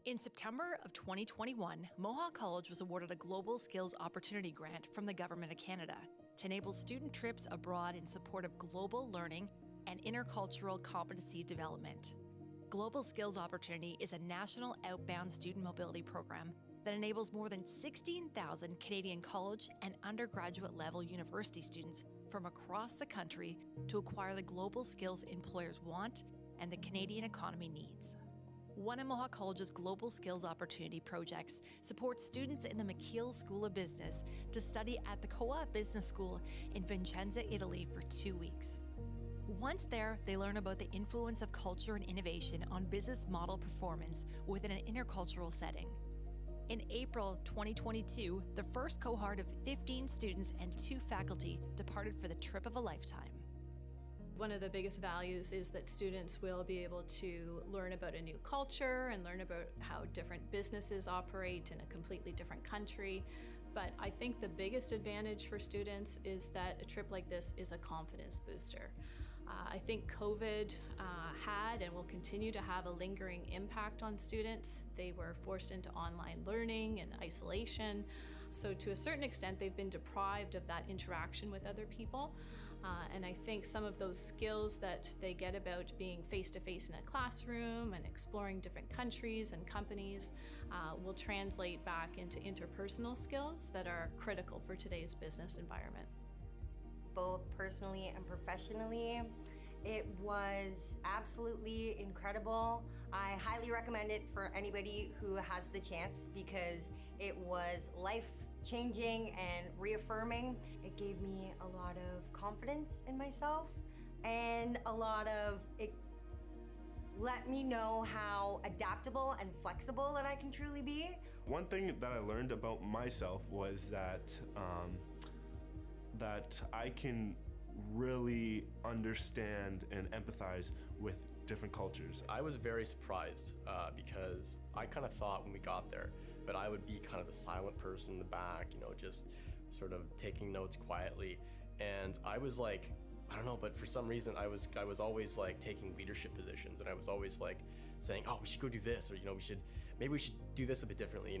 In September of 2021, Mohawk College was awarded a Global Skills Opportunity Grant from the Government of Canada to enable student trips abroad in support of global learning and intercultural competency development. Global Skills Opportunity is a national outbound student mobility program that enables more than 16,000 Canadian college and undergraduate level university students from across the country to acquire the global skills employers want and the Canadian economy needs. One of Mohawk College's Global Skills Opportunity projects supports students in the McKeil School of Business to study at the Co-op Business School in Vicenza, Italy for 2 weeks. Once there, they learn about the influence of culture and innovation on business model performance within an intercultural setting. In April 2022, the first cohort of 15 students and 2 faculty departed for the trip of a lifetime. One of the biggest values is that students will be able to learn about a new culture and learn about how different businesses operate in a completely different country. But I think the biggest advantage for students is that a trip like this is a confidence booster. I think COVID had and will continue to have a lingering impact on students. They were forced into online learning and isolation. So to a certain extent, they've been deprived of that interaction with other people. And I think some of those skills that they get about being face-to-face in a classroom and exploring different countries and companies will translate back into interpersonal skills that are critical for today's business environment. Both personally and professionally, it was absolutely incredible. I highly recommend it for anybody who has the chance because it was life-changing and reaffirming. It gave me a lot of confidence in myself and it let me know how adaptable and flexible that I can truly be. One thing that I learned about myself was that I can really understand and empathize with different cultures. I was very surprised because I kind of thought when we got there that I would be kind of the silent person in the back, just sort of taking notes quietly. And I was like, I don't know, but for some reason I was always like taking leadership positions, and I was always like saying, oh, we should go do this, or maybe we should do this a bit differently,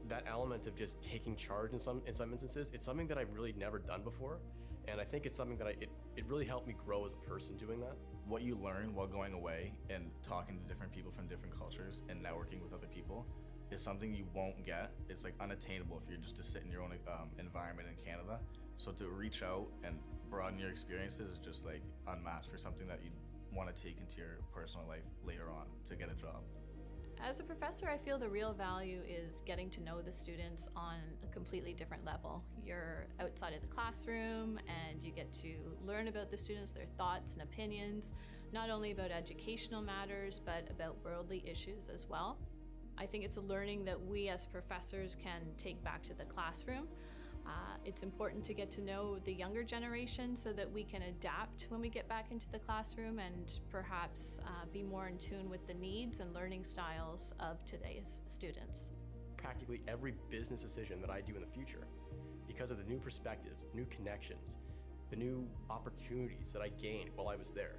That element of just taking charge in some instances, it's something that I've really never done before, and I think it's something that it really helped me grow as a person doing that. What you learn while going away and talking to different people from different cultures and networking with other people is something you won't get. It's like unattainable if you're just to sit in your own environment in Canada. So to reach out and broaden your experiences is just like unmatched for something that you want to take into your personal life later on to get a job. As a professor, I feel the real value is getting to know the students on a completely different level. You're outside of the classroom and you get to learn about the students, their thoughts and opinions, not only about educational matters, but about worldly issues as well. I think it's a learning that we as professors can take back to the classroom. It's important to get to know the younger generation so that we can adapt when we get back into the classroom and perhaps be more in tune with the needs and learning styles of today's students. Practically every business decision that I do in the future, because of the new perspectives, the new connections, the new opportunities that I gained while I was there,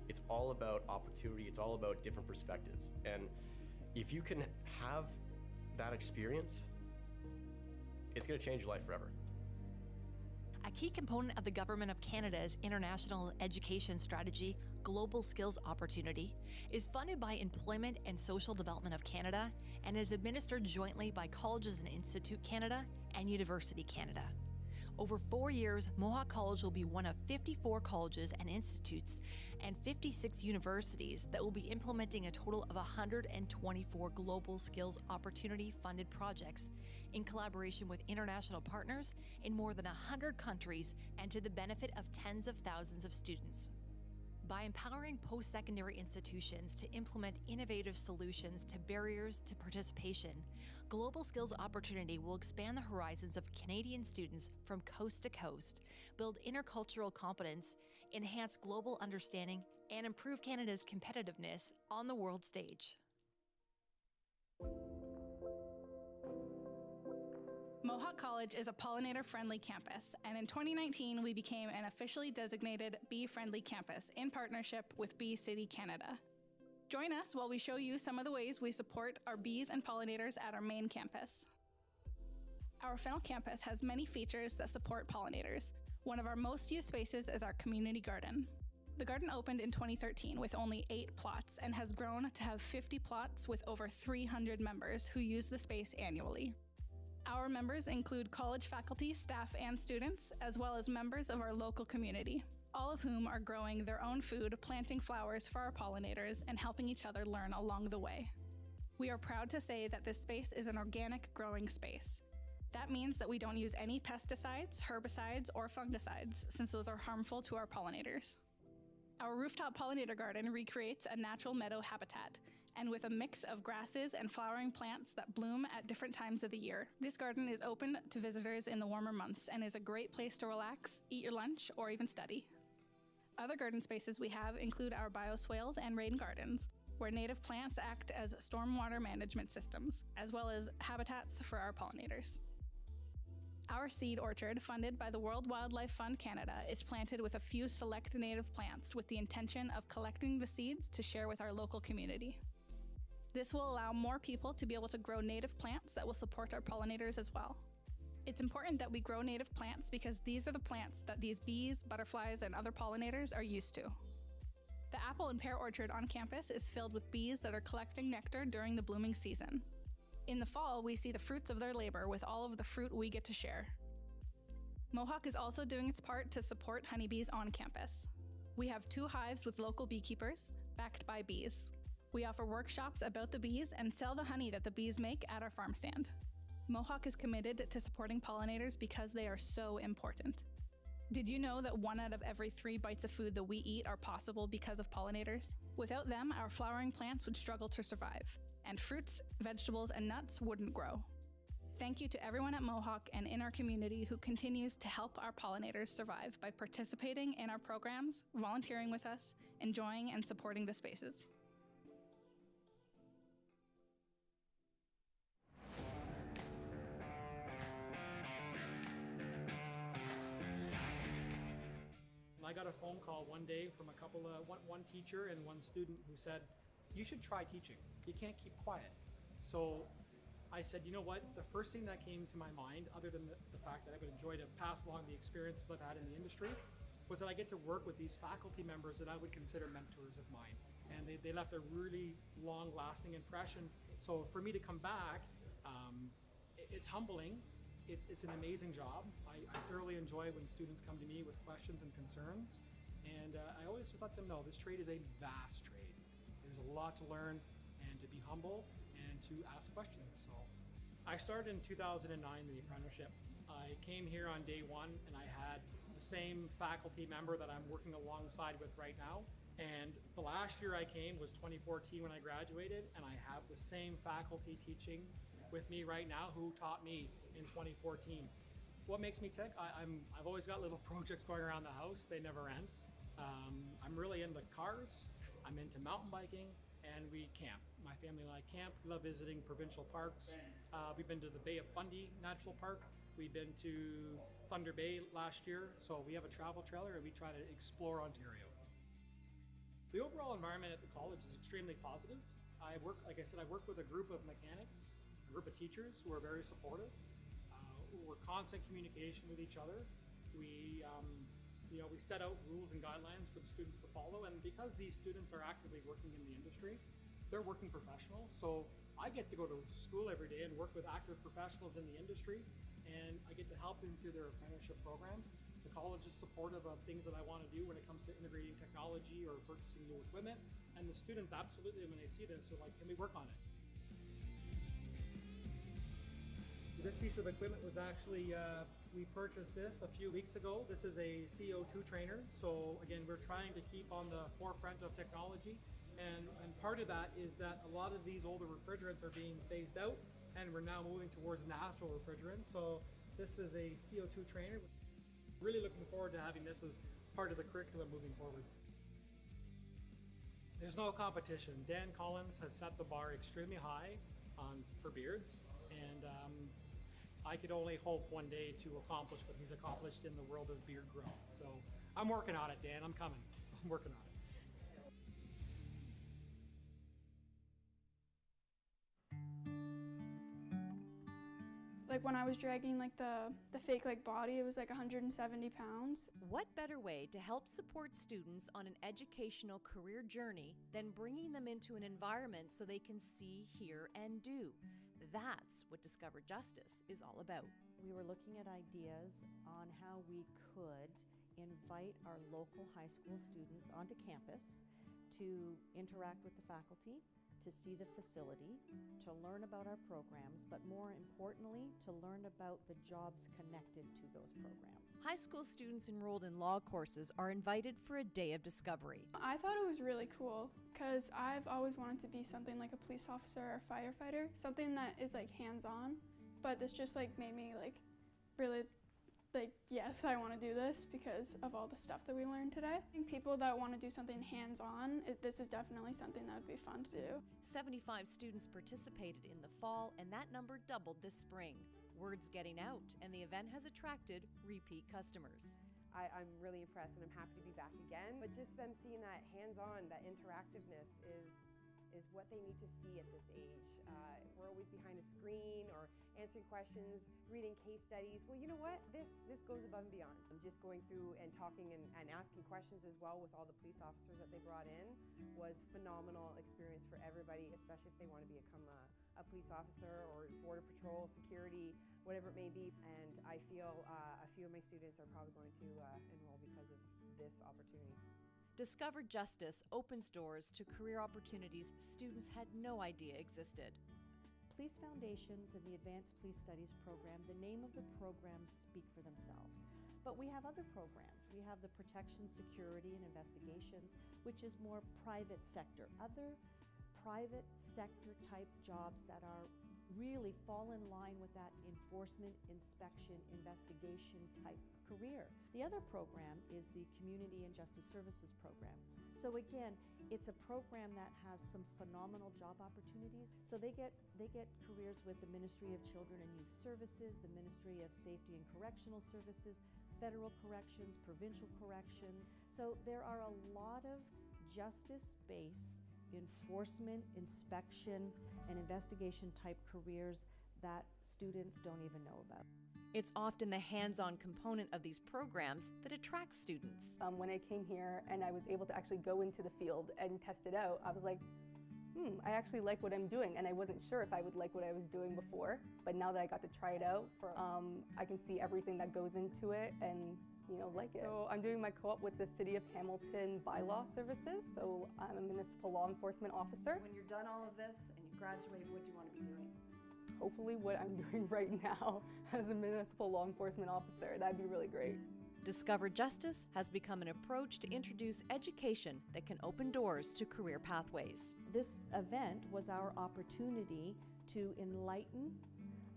it's all about opportunity, it's all about different perspectives. And if you can have that experience, it's going to change your life forever. A key component of the Government of Canada's international education strategy, Global Skills Opportunity, is funded by Employment and Social Development of Canada and is administered jointly by Colleges and Institute Canada and University Canada. Over 4 years, Mohawk College will be one of 54 colleges and institutes and 56 universities that will be implementing a total of 124 Global Skills Opportunity funded projects in collaboration with international partners in more than 100 countries and to the benefit of tens of thousands of students. By empowering post-secondary institutions to implement innovative solutions to barriers to participation, Global Skills Opportunity will expand the horizons of Canadian students from coast to coast, build intercultural competence, enhance global understanding, and improve Canada's competitiveness on the world stage. Mohawk College is a pollinator-friendly campus, and in 2019, we became an officially designated bee-friendly campus in partnership with Bee City Canada. Join us while we show you some of the ways we support our bees and pollinators at our main campus. Our Fennel campus has many features that support pollinators. One of our most used spaces is our community garden. The garden opened in 2013 with only 8 plots and has grown to have 50 plots with over 300 members who use the space annually. Our members include college faculty, staff, and students, as well as members of our local community, all of whom are growing their own food, planting flowers for our pollinators, and helping each other learn along the way. We are proud to say that this space is an organic growing space. That means that we don't use any pesticides, herbicides, or fungicides, since those are harmful to our pollinators. Our rooftop pollinator garden recreates a natural meadow habitat, and with a mix of grasses and flowering plants that bloom at different times of the year. This garden is open to visitors in the warmer months and is a great place to relax, eat your lunch, or even study. Other garden spaces we have include our bioswales and rain gardens, where native plants act as stormwater management systems, as well as habitats for our pollinators. Our seed orchard, funded by the World Wildlife Fund Canada, is planted with a few select native plants with the intention of collecting the seeds to share with our local community. This will allow more people to be able to grow native plants that will support our pollinators as well. It's important that we grow native plants because these are the plants that these bees, butterflies, and other pollinators are used to. The apple and pear orchard on campus is filled with bees that are collecting nectar during the blooming season. In the fall, we see the fruits of their labor with all of the fruit we get to share. Mohawk is also doing its part to support honeybees on campus. We have 2 hives with local beekeepers, backed by bees. We offer workshops about the bees and sell the honey that the bees make at our farm stand. Mohawk is committed to supporting pollinators because they are so important. Did you know that 1 out of every 3 bites of food that we eat are possible because of pollinators? Without them, our flowering plants would struggle to survive, and fruits, vegetables, and nuts wouldn't grow. Thank you to everyone at Mohawk and in our community who continues to help our pollinators survive by participating in our programs, volunteering with us, enjoying and supporting the spaces. I got a phone call one day from one teacher and one student who said, "You should try teaching. You can't keep quiet." So I said, you know what? The first thing that came to my mind, other than the fact that I would enjoy to pass along the experiences I've had in the industry, was that I get to work with these faculty members that I would consider mentors of mine. And they left a really long-lasting impression. So for me to come back, it's humbling. It's an amazing job. I thoroughly enjoy when students come to me with questions and concerns. And I always let them know this trade is a vast trade. There's a lot to learn, and to be humble and to ask questions. So I started in 2009 the apprenticeship. I came here on day 1 and I had the same faculty member that I'm working alongside with right now. And the last year I came was 2014 when I graduated, and I have the same faculty teaching with me right now who taught me in 2014. What makes me tick? I've always got little projects going around the house. They never end. I'm really into cars. I'm into mountain biking, and we camp. My family and I camp. We love visiting provincial parks. We've been to the Bay of Fundy Natural Park. We've been to Thunder Bay last year. So we have a travel trailer and we try to explore Ontario. The overall environment at the college is extremely positive. Like I said, I work with a group of mechanics, a group of teachers who are very supportive. We're constant communication with each other. We set out rules and guidelines for the students to follow, and because these students are actively working in the industry, they're working professionals. So I get to go to school every day and work with active professionals in the industry, and I get to help them through their apprenticeship program. The college is supportive of things that I want to do when it comes to integrating technology or purchasing new equipment, and the students absolutely, when they see this, are like, can we work on it? This piece of equipment was actually, we purchased this a few weeks ago. This is a CO2 trainer. So again, we're trying to keep on the forefront of technology. And part of that is that a lot of these older refrigerants are being phased out, and we're now moving towards natural refrigerants. So this is a CO2 trainer. Really looking forward to having this as part of the curriculum moving forward. There's no competition. Dan Collins has set the bar extremely high for beards, and I could only hope one day to accomplish what he's accomplished in the world of beard growth. So I'm working on it, Dan. I'm coming. So I'm working on it. Like when I was dragging like the fake like body, it was like 170 pounds. What better way to help support students on an educational career journey than bringing them into an environment so they can see, hear, and do? That's what Discover Justice is all about. We were looking at ideas on how we could invite our local high school students onto campus to interact with the faculty, to see the facility, to learn about our programs, but more importantly, to learn about the jobs connected to those programs. High school students enrolled in law courses are invited for a day of discovery. I thought it was really cool because I've always wanted to be something like a police officer or firefighter, something that is like hands-on, but this just like made me like really like, yes, I want to do this because of all the stuff that we learned today. I think people that want to do something hands-on, this is definitely something that would be fun to do. 75 students participated in the fall, and that number doubled this spring. Word's getting out, and the event has attracted repeat customers. I'm really impressed, and I'm happy to be back again. But just them seeing that hands-on, that interactiveness is what they need to see at this age. We're always behind a screen or answering questions, reading case studies. Well, you know what? This goes above and beyond. Just going through and talking and asking questions as well with all the police officers that they brought in was phenomenal experience for everybody, especially if they want to become a police officer or border patrol, security, whatever it may be. And I feel a few of my students are probably going to enroll because of this opportunity. Discover Justice opens doors to career opportunities students had no idea existed. Police Foundations and the Advanced Police Studies program, the name of the programs speak for themselves. But we have other programs. We have the Protection, Security, and Investigations, which is more private sector. Other private sector type jobs that are really fall in line with that enforcement, inspection, investigation type career. The other program is the Community and Justice Services program. So again, it's a program that has some phenomenal job opportunities. So they get careers with the Ministry of Children and Youth Services, the Ministry of Safety and Correctional Services, federal corrections, provincial corrections. So there are a lot of justice-based enforcement, inspection, and investigation type careers that students don't even know about. It's often the hands-on component of these programs that attracts students. When I came here and I was able to actually go into the field and test it out, I was like, I actually like what I'm doing, and I wasn't sure if I would like what I was doing before, but now that I got to try it out, I can see everything that goes into it and like it. So I'm doing my co-op with the City of Hamilton Bylaw Services, so I'm a municipal law enforcement officer. When you're done all of this and you graduate, what do you want to be doing? Hopefully what I'm doing right now as a municipal law enforcement officer. That'd be really great. Discover Justice has become an approach to introduce education that can open doors to career pathways. This event was our opportunity to enlighten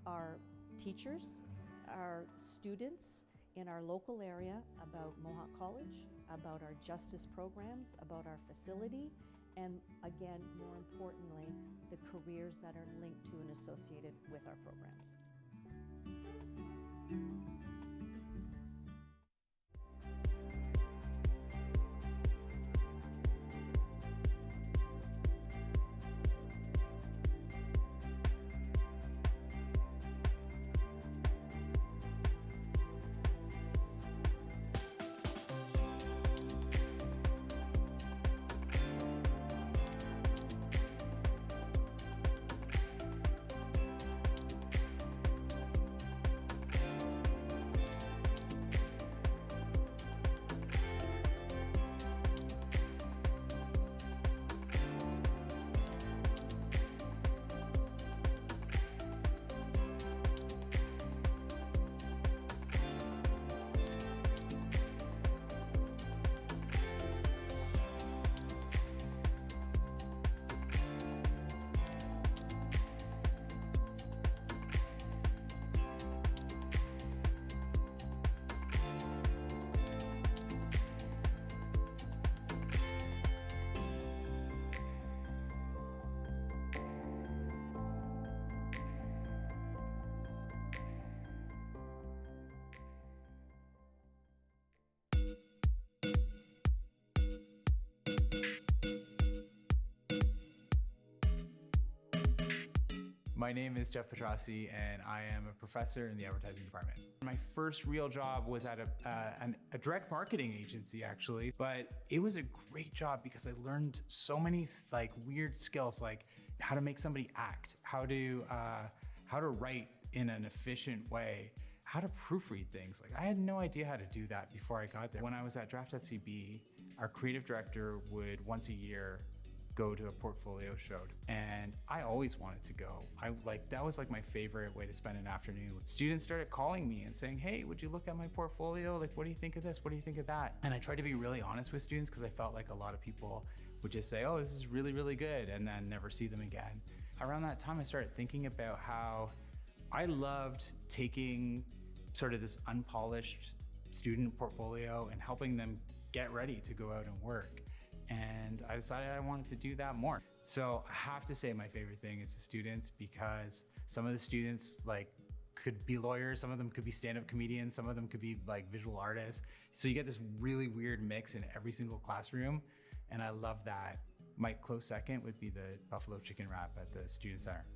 our teachers, our students in our local area about Mohawk College, about our justice programs, about our facility, and again, more importantly, the careers that are linked to and associated with our programs. My name is Jeff Petrossi, and I am a professor in the advertising department. My first real job was at a direct marketing agency, actually, but it was a great job because I learned so many like weird skills, like how to make somebody act, how to write in an efficient way, how to proofread things. Like I had no idea how to do that before I got there. When I was at Draft FCB, our creative director would once a year go to a portfolio show, and I always wanted to go. That was like my favorite way to spend an afternoon. Students started calling me and saying, hey, would you look at my portfolio? Like, what do you think of this? What do you think of that? And I tried to be really honest with students because I felt like a lot of people would just say, oh, this is really, really good, and then never see them again. Around that time, I started thinking about how I loved taking sort of this unpolished student portfolio and helping them get ready to go out and work. And I decided I wanted to do that more. So I have to say my favorite thing is the students, because some of the students could be lawyers, some of them could be stand-up comedians, some of them could be like visual artists. So you get this really weird mix in every single classroom, and I love that. My close second would be the buffalo chicken wrap at the student center.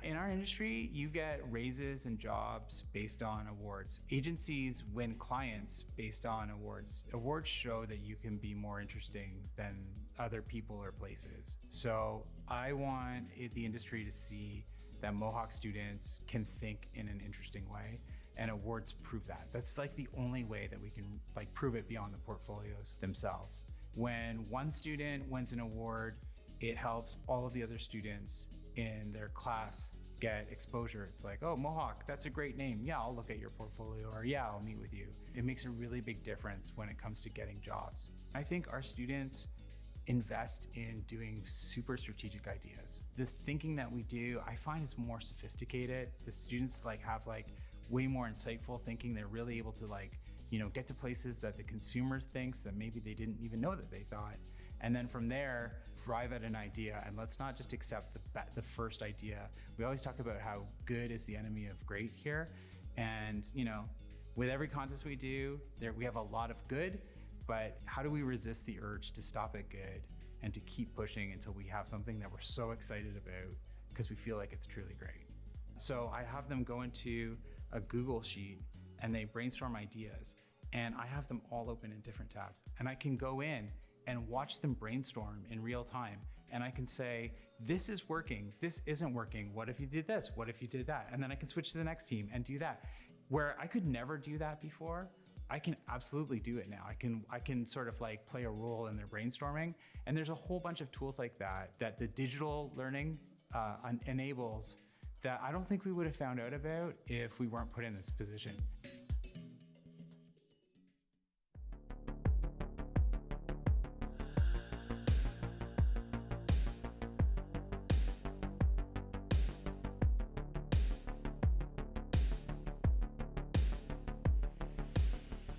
In our industry, you get raises and jobs based on awards. Agencies win clients based on awards. Awards show that you can be more interesting than other people or places. So I want the industry to see that Mohawk students can think in an interesting way, and awards prove that. That's like the only way that we can prove it beyond the portfolios themselves. When one student wins an award, it helps all of the other students in their class get exposure. It's like, oh, Mohawk, that's a great name. Yeah, I'll look at your portfolio, or yeah, I'll meet with you. It makes a really big difference when it comes to getting jobs. I think our students invest in doing super strategic ideas. The thinking that we do, I find, is more sophisticated. The students have way more insightful thinking. They're really able to get to places that the consumer thinks that maybe they didn't even know that they thought. And then from there, drive at an idea, and let's not just accept the first idea. We always talk about how good is the enemy of great here. And with every contest we do, we have a lot of good, but how do we resist the urge to stop at good and to keep pushing until we have something that we're so excited about because we feel like it's truly great? So I have them go into a Google sheet and they brainstorm ideas, and I have them all open in different tabs, and I can go in and watch them brainstorm in real time. And I can say, this is working, this isn't working. What if you did this? What if you did that? And then I can switch to the next team and do that. Where I could never do that before, I can absolutely do it now. I can sort of play a role in their brainstorming. And there's a whole bunch of tools like that the digital learning enables, that I don't think we would have found out about if we weren't put in this position.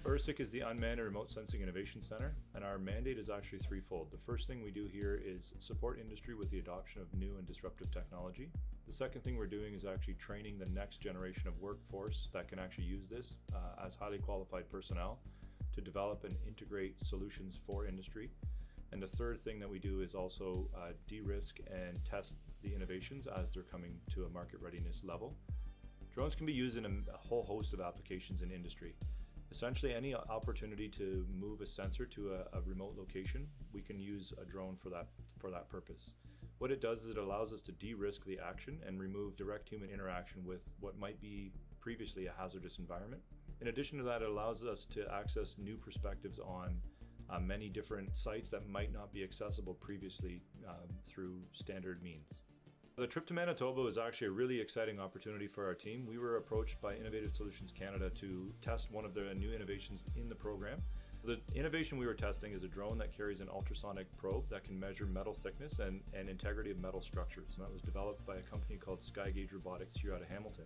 URSIC is the Unmanned and Remote Sensing Innovation Center, and our mandate is actually threefold. The first thing we do here is support industry with the adoption of new and disruptive technology. The second thing we're doing is actually training the next generation of workforce that can actually use this as highly qualified personnel to develop and integrate solutions for industry. And the third thing that we do is also de-risk and test the innovations as they're coming to a market readiness level. Drones can be used in a whole host of applications in industry. Essentially, any opportunity to move a sensor to a remote location, we can use a drone for that purpose. What it does is it allows us to de-risk the action and remove direct human interaction with what might be previously a hazardous environment. In addition to that, it allows us to access new perspectives on many different sites that might not be accessible previously through standard means. The trip to Manitoba was actually a really exciting opportunity for our team. We were approached by Innovative Solutions Canada to test one of the new innovations in the program. The innovation we were testing is a drone that carries an ultrasonic probe that can measure metal thickness and integrity of metal structures. And that was developed by a company called Skygauge Robotics here out of Hamilton.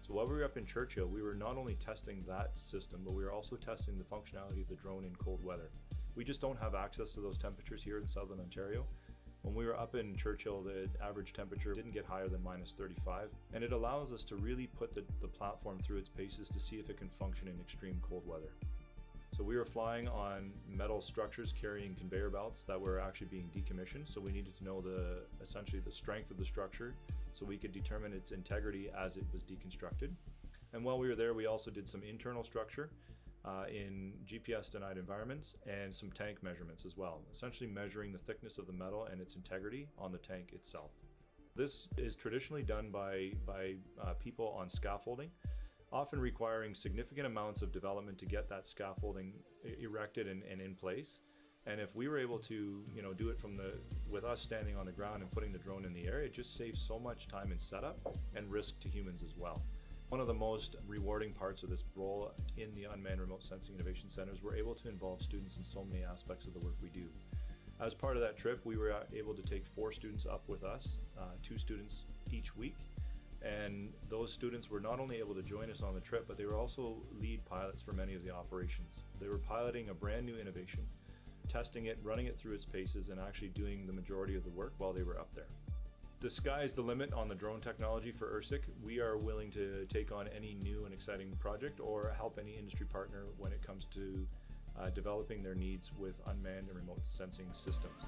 So while we were up in Churchill, we were not only testing that system, but we were also testing the functionality of the drone in cold weather. We just don't have access to those temperatures here in Southern Ontario. When we were up in Churchill, the average temperature didn't get higher than -35, and it allows us to really put the platform through its paces to see if it can function in extreme cold weather. So we were flying on metal structures carrying conveyor belts that were actually being decommissioned, so we needed to know essentially the strength of the structure so we could determine its integrity as it was deconstructed. And while we were there, we also did some internal structure in GPS denied environments and some tank measurements as well, essentially measuring the thickness of the metal and its integrity on the tank itself. This is traditionally done by people on scaffolding, often requiring significant amounts of development to get that scaffolding erected and in place. And if we were able to, do it with us standing on the ground and putting the drone in the air, it just saves so much time in setup and risk to humans as well. One of the most rewarding parts of this role in the Unmanned Remote Sensing Innovation Centers, we're able to involve students in so many aspects of the work we do. As part of that trip, we were able to take 4 students up with us, 2 students each week. And those students were not only able to join us on the trip, but they were also lead pilots for many of the operations. They were piloting a brand new innovation, testing it, running it through its paces, and actually doing the majority of the work while they were up there. The sky is the limit on the drone technology for ERSIC. We are willing to take on any new and exciting project or help any industry partner when it comes to developing their needs with unmanned and remote sensing systems.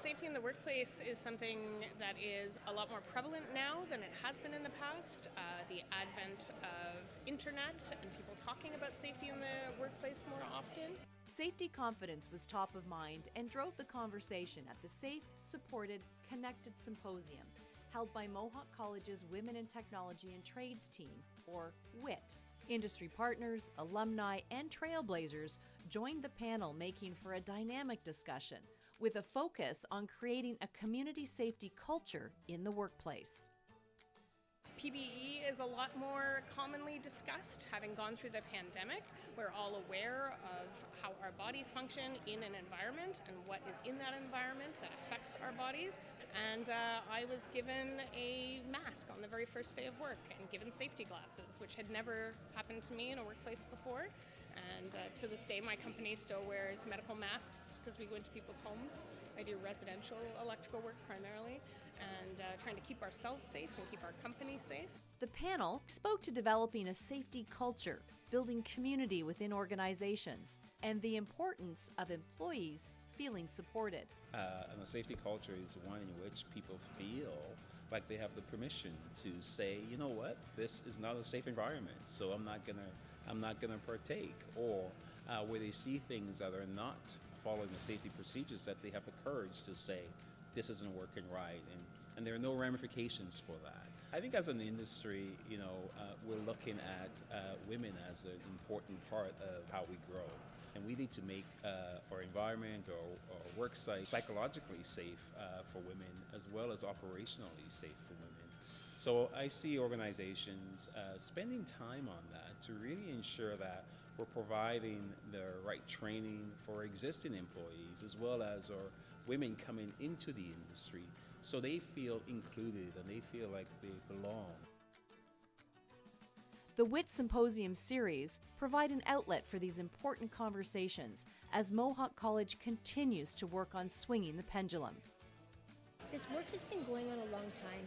Safety in the workplace is something that is a lot more prevalent now than it has been in the past. The advent of internet and people talking about safety in the workplace more often. Safety confidence was top of mind and drove the conversation at the Safe, Supported, Connected Symposium, held by Mohawk College's Women in Technology and Trades team, or WIT. Industry partners, alumni, and trailblazers joined the panel, making for a dynamic discussion with a focus on creating a community safety culture in the workplace. PBE is a lot more commonly discussed. Having gone through the pandemic, we're all aware of how our bodies function in an environment and what is in that environment that affects our bodies. And I was given a mask on the very first day of work and given safety glasses, which had never happened to me in a workplace before. And to this day, my company still wears medical masks because we go into people's homes. I do residential electrical work primarily, and trying to keep ourselves safe and keep our company safe. The panel spoke to developing a safety culture, building community within organizations, and the importance of employees feeling supported. And a safety culture is one in which people feel like they have the permission to say, you know what, this is not a safe environment, so I'm not gonna partake, or where they see things that are not following the safety procedures, that they have the courage to say, this isn't working right, and there are no ramifications for that. I think as an industry, we're looking at women as an important part of how we grow. And we need to make our environment or work site psychologically safe for women, as well as operationally safe for women. So I see organizations spending time on that to really ensure that we're providing the right training for existing employees, as well as our women coming into the industry, so they feel included and they feel like they belong. The WIT Symposium series provide an outlet for these important conversations as Mohawk College continues to work on swinging the pendulum. This work has been going on a long time.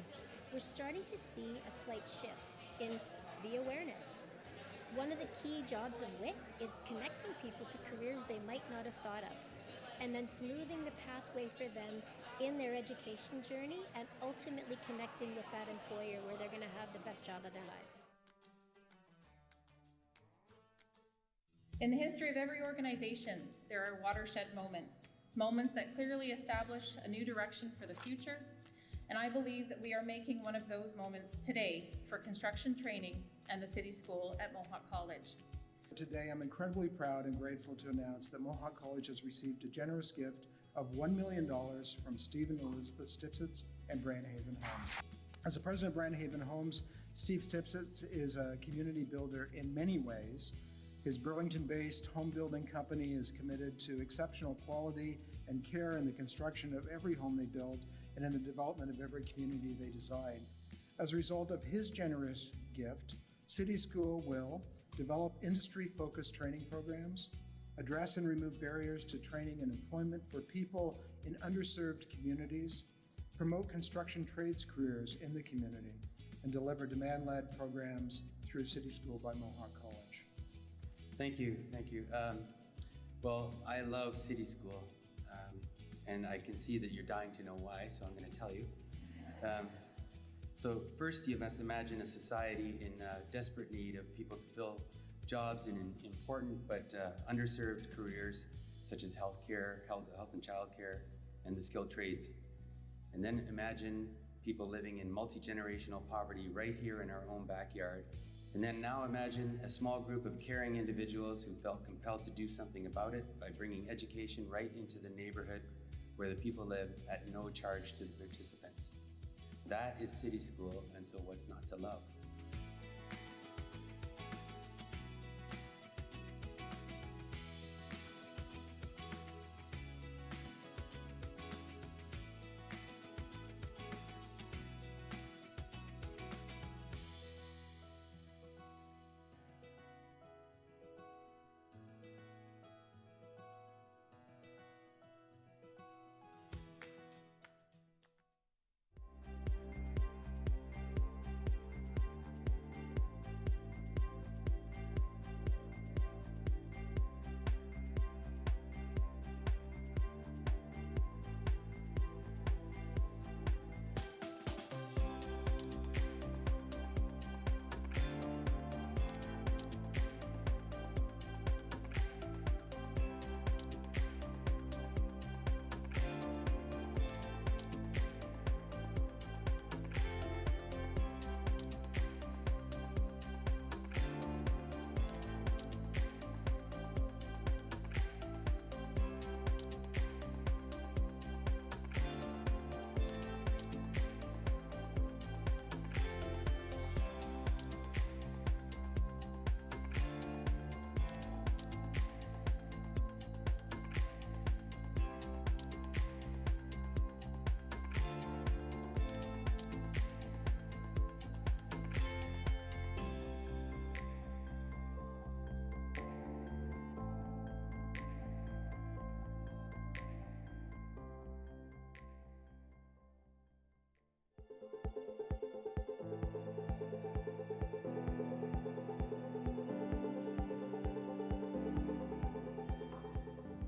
We're starting to see a slight shift in the awareness. One of the key jobs of WIT is connecting people to careers they might not have thought of, and then smoothing the pathway for them in their education journey, and ultimately connecting with that employer where they're going to have the best job of their lives. In the history of every organization, there are watershed moments, moments that clearly establish a new direction for the future, and I believe that we are making one of those moments today for construction training and the City School at Mohawk College. Today, I'm incredibly proud and grateful to announce that Mohawk College has received a generous gift of $1 million from Steve and Elizabeth Stipsitz and Brandhaven Homes. As the president of Brandhaven Homes, Steve Stipsitz is a community builder in many ways. His Burlington-based home building company is committed to exceptional quality and care in the construction of every home they build and in the development of every community they design. As a result of his generous gift, City School will develop industry-focused training programs, address and remove barriers to training and employment for people in underserved communities, promote construction trades careers in the community, and deliver demand-led programs through City School by Mohawk College. Thank you. Well, I love City School, and I can see that you're dying to know why, so I'm going to tell you. So first, you must imagine a society in desperate need of people to fill jobs in important but underserved careers, such as healthcare, health and childcare, and the skilled trades. And then imagine people living in multi-generational poverty right here in our own backyard. And then now imagine a small group of caring individuals who felt compelled to do something about it by bringing education right into the neighborhood where the people live at no charge to the participants. That is City School, and so what's not to love?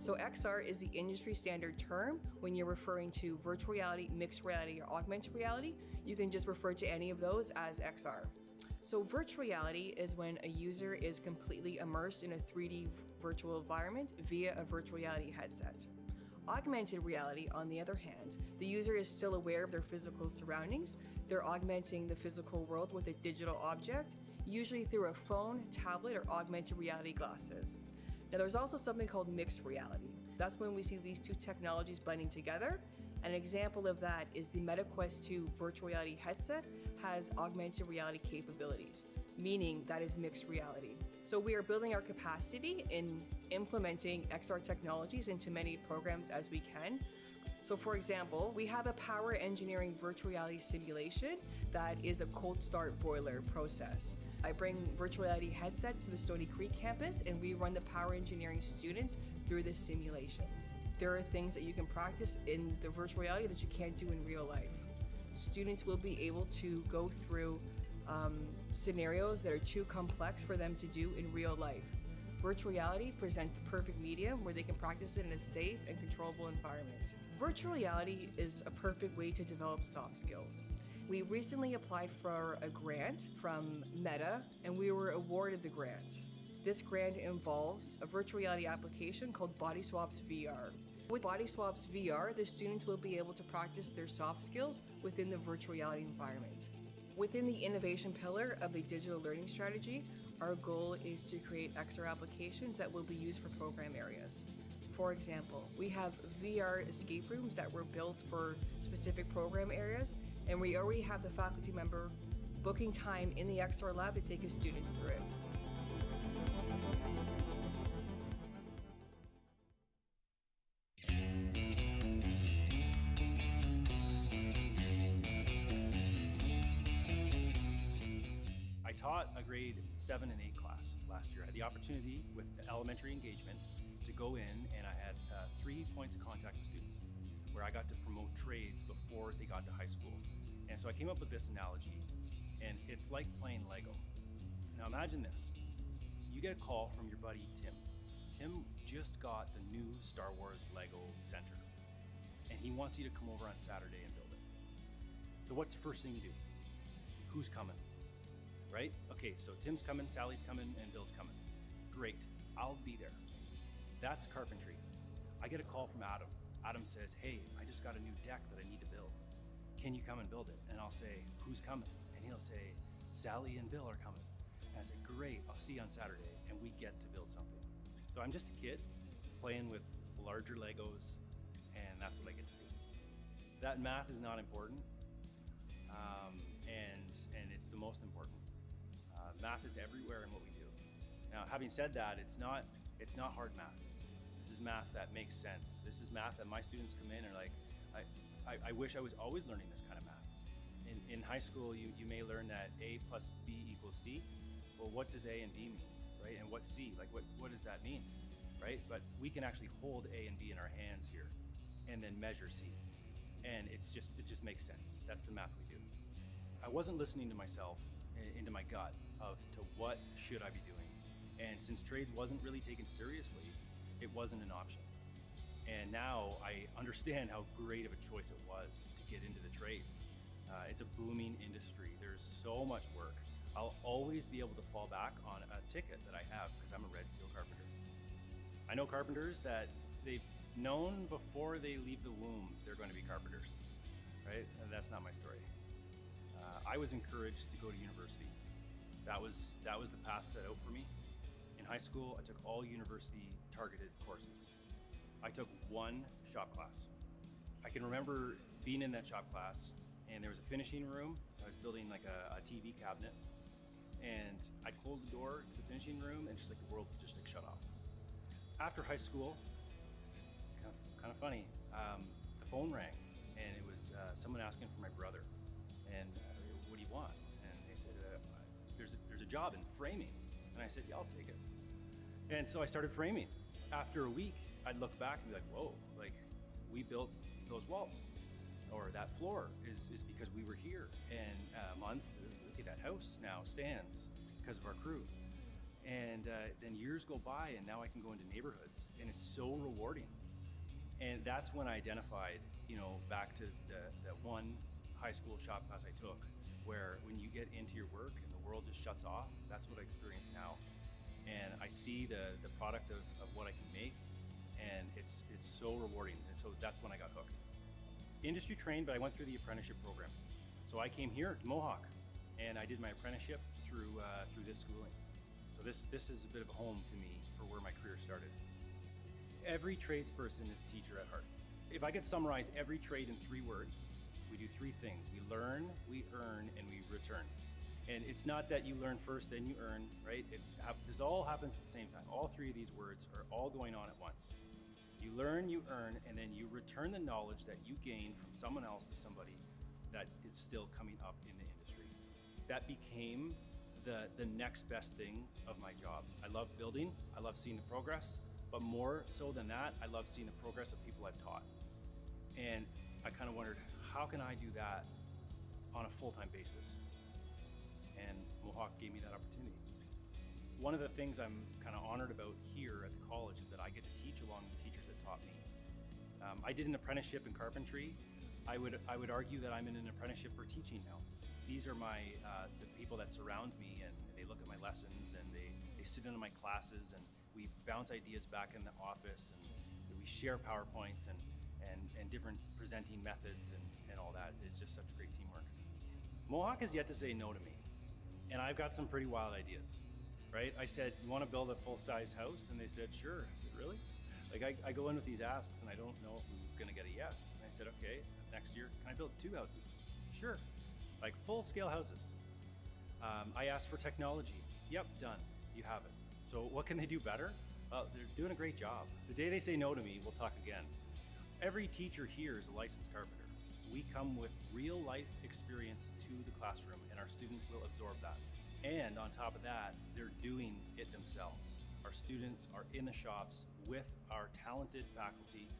So XR is the industry standard term when you're referring to virtual reality, mixed reality, or augmented reality. You can just refer to any of those as XR. So virtual reality is when a user is completely immersed in a 3D virtual environment via a virtual reality headset. Augmented reality, on the other hand, the user is still aware of their physical surroundings. They're augmenting the physical world with a digital object, usually through a phone, tablet, or augmented reality glasses. Now there's also something called mixed reality. That's when we see these two technologies blending together. An example of that is the Meta Quest 2 virtual reality headset has augmented reality capabilities, meaning that is mixed reality. So we are building our capacity in implementing XR technologies into many programs as we can. So for example, we have a power engineering virtual reality simulation that is a cold start boiler process. I bring virtual reality headsets to the Stony Creek campus and we run the power engineering students through this simulation. There are things that you can practice in the virtual reality that you can't do in real life. Students will be able to go through scenarios that are too complex for them to do in real life. Virtual reality presents the perfect medium where they can practice it in a safe and controllable environment. Virtual reality is a perfect way to develop soft skills. We recently applied for a grant from Meta and we were awarded the grant. This grant involves a virtual reality application called Body Swaps VR. With Body Swaps VR, the students will be able to practice their soft skills within the virtual reality environment. Within the innovation pillar of the digital learning strategy, our goal is to create XR applications that will be used for program areas. For example, we have VR escape rooms that were built for specific program areas, and we already have the faculty member booking time in the XR lab to take his students through it. I taught a grade 7 and 8 class last year. I had the opportunity with elementary engagement to go in, and I had 3 points of contact with students where I got to promote trades before they got to high school. And so I came up with this analogy, and it's like playing Lego. Now imagine this. You get a call from your buddy Tim. Tim just got the new Star Wars Lego Center, and he wants you to come over on Saturday and build it. So what's the first thing you do? Who's coming? Right? Okay, so Tim's coming, Sally's coming, and Bill's coming. Great, I'll be there. That's carpentry. I get a call from Adam. Adam says, hey, I just got a new deck that I need to build. Can you come and build it? And I'll say, who's coming? And he'll say, Sally and Bill are coming. And I say, great, I'll see you on Saturday. And we get to build something. So I'm just a kid playing with larger Legos, and that's what I get to do. That math is not important, and it's the most important. Math is everywhere in what we do. Now, having said that, it's not hard math. This is math that makes sense. This is math that my students come in and are like, I wish I was always learning this kind of math. In high school, you may learn that A plus B equals C. Well, what does A and B mean, right? And what's C? Like, what does that mean, right? But we can actually hold A and B in our hands here and then measure C. And it just makes sense. That's the math we do. I wasn't listening to myself, into my gut of to what should I be doing. And since trades wasn't really taken seriously, it wasn't an option. And now I understand how great of a choice it was to get into the trades. It's a booming industry. There's so much work. I'll always be able to fall back on a ticket that I have because I'm a Red Seal carpenter. I know carpenters that they've known before they leave the womb they're going to be carpenters, right? And that's not my story. I was encouraged to go to university. That was the path set out for me. In high school, I took all university targeted courses. I took one shop class. I can remember being in that shop class, and there was a finishing room. I was building like a TV cabinet, and I'd close the door to the finishing room, and just like the world would just like shut off. After high school, it's kind of funny. The phone rang, and it was someone asking for my brother. And what do you want? And they said, there's a job in framing. And I said, yeah, I'll take it. And so I started framing. After a week, I'd look back and be like, whoa, like we built those walls. Or that floor is because we were here. And a month, look at that house now stands because of our crew. And then years go by, and now I can go into neighborhoods, and it's so rewarding. And that's when I identified, back to the one high school shop class I took, where when you get into your work and the world just shuts off, that's what I experience now. And I see the product of what I can make, and it's so rewarding. And so that's when I got hooked. Industry trained, but I went through the apprenticeship program. So I came here to Mohawk, and I did my apprenticeship through this schooling. So this is a bit of a home to me for where my career started. Every tradesperson is a teacher at heart. If I could summarize every trade in 3 words, we do 3 things. We learn, we earn, and we return. And it's not that you learn first, then you earn, right? This all happens at the same time. All 3 of these words are all going on at once. You learn, you earn, and then you return the knowledge that you gain from someone else to somebody that is still coming up in the industry. That became the next best thing of my job. I love building, I love seeing the progress, but more so than that, I love seeing the progress of people I've taught. And I kind of wondered, how can I do that on a full-time basis? And Mohawk gave me that opportunity. One of the things I'm kind of honored about here at the college is that I get to teach along with teachers that taught me. I did an apprenticeship in carpentry. I would argue that I'm in an apprenticeship for teaching now. These are the people that surround me, and they look at my lessons, and they they sit into my classes and we bounce ideas back in the office, and we share PowerPoints and different presenting methods and all that. It's just such great teamwork. Mohawk has yet to say no to me, and I've got some pretty wild ideas, right? I said, you want to build a full-size house? And they said, sure. I said, really? Like, I go in with these asks and I don't know if we're gonna get a yes. And I said, okay, next year, can I build 2 houses? Sure, like full-scale houses. I asked for technology. Yep, done, you have it. So what can they do better? They're doing a great job. The day they say no to me, we'll talk again. Every teacher here is a licensed carpenter. We come with real life experience to the classroom, and our students will absorb that. And on top of that, they're doing it themselves. Our students are in the shops with our talented faculty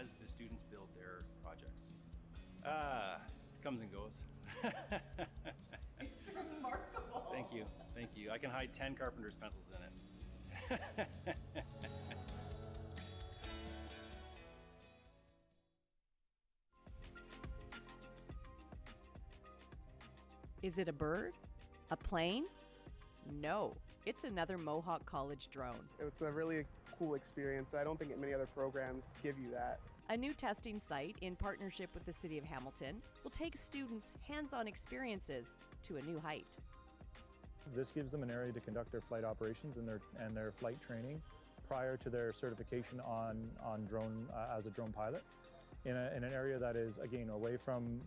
as the students build their projects. It comes and goes. It's remarkable. Thank you, thank you. I can hide 10 carpenter's pencils in it. Is it a bird? A plane? No, it's another Mohawk College drone. It's a really cool experience. I don't think many other programs give you that. A new testing site in partnership with the City of Hamilton will take students' hands-on experiences to a new height. This gives them an area to conduct their flight operations and their flight training prior to their certification on drone as a drone pilot in an area that is, again, away from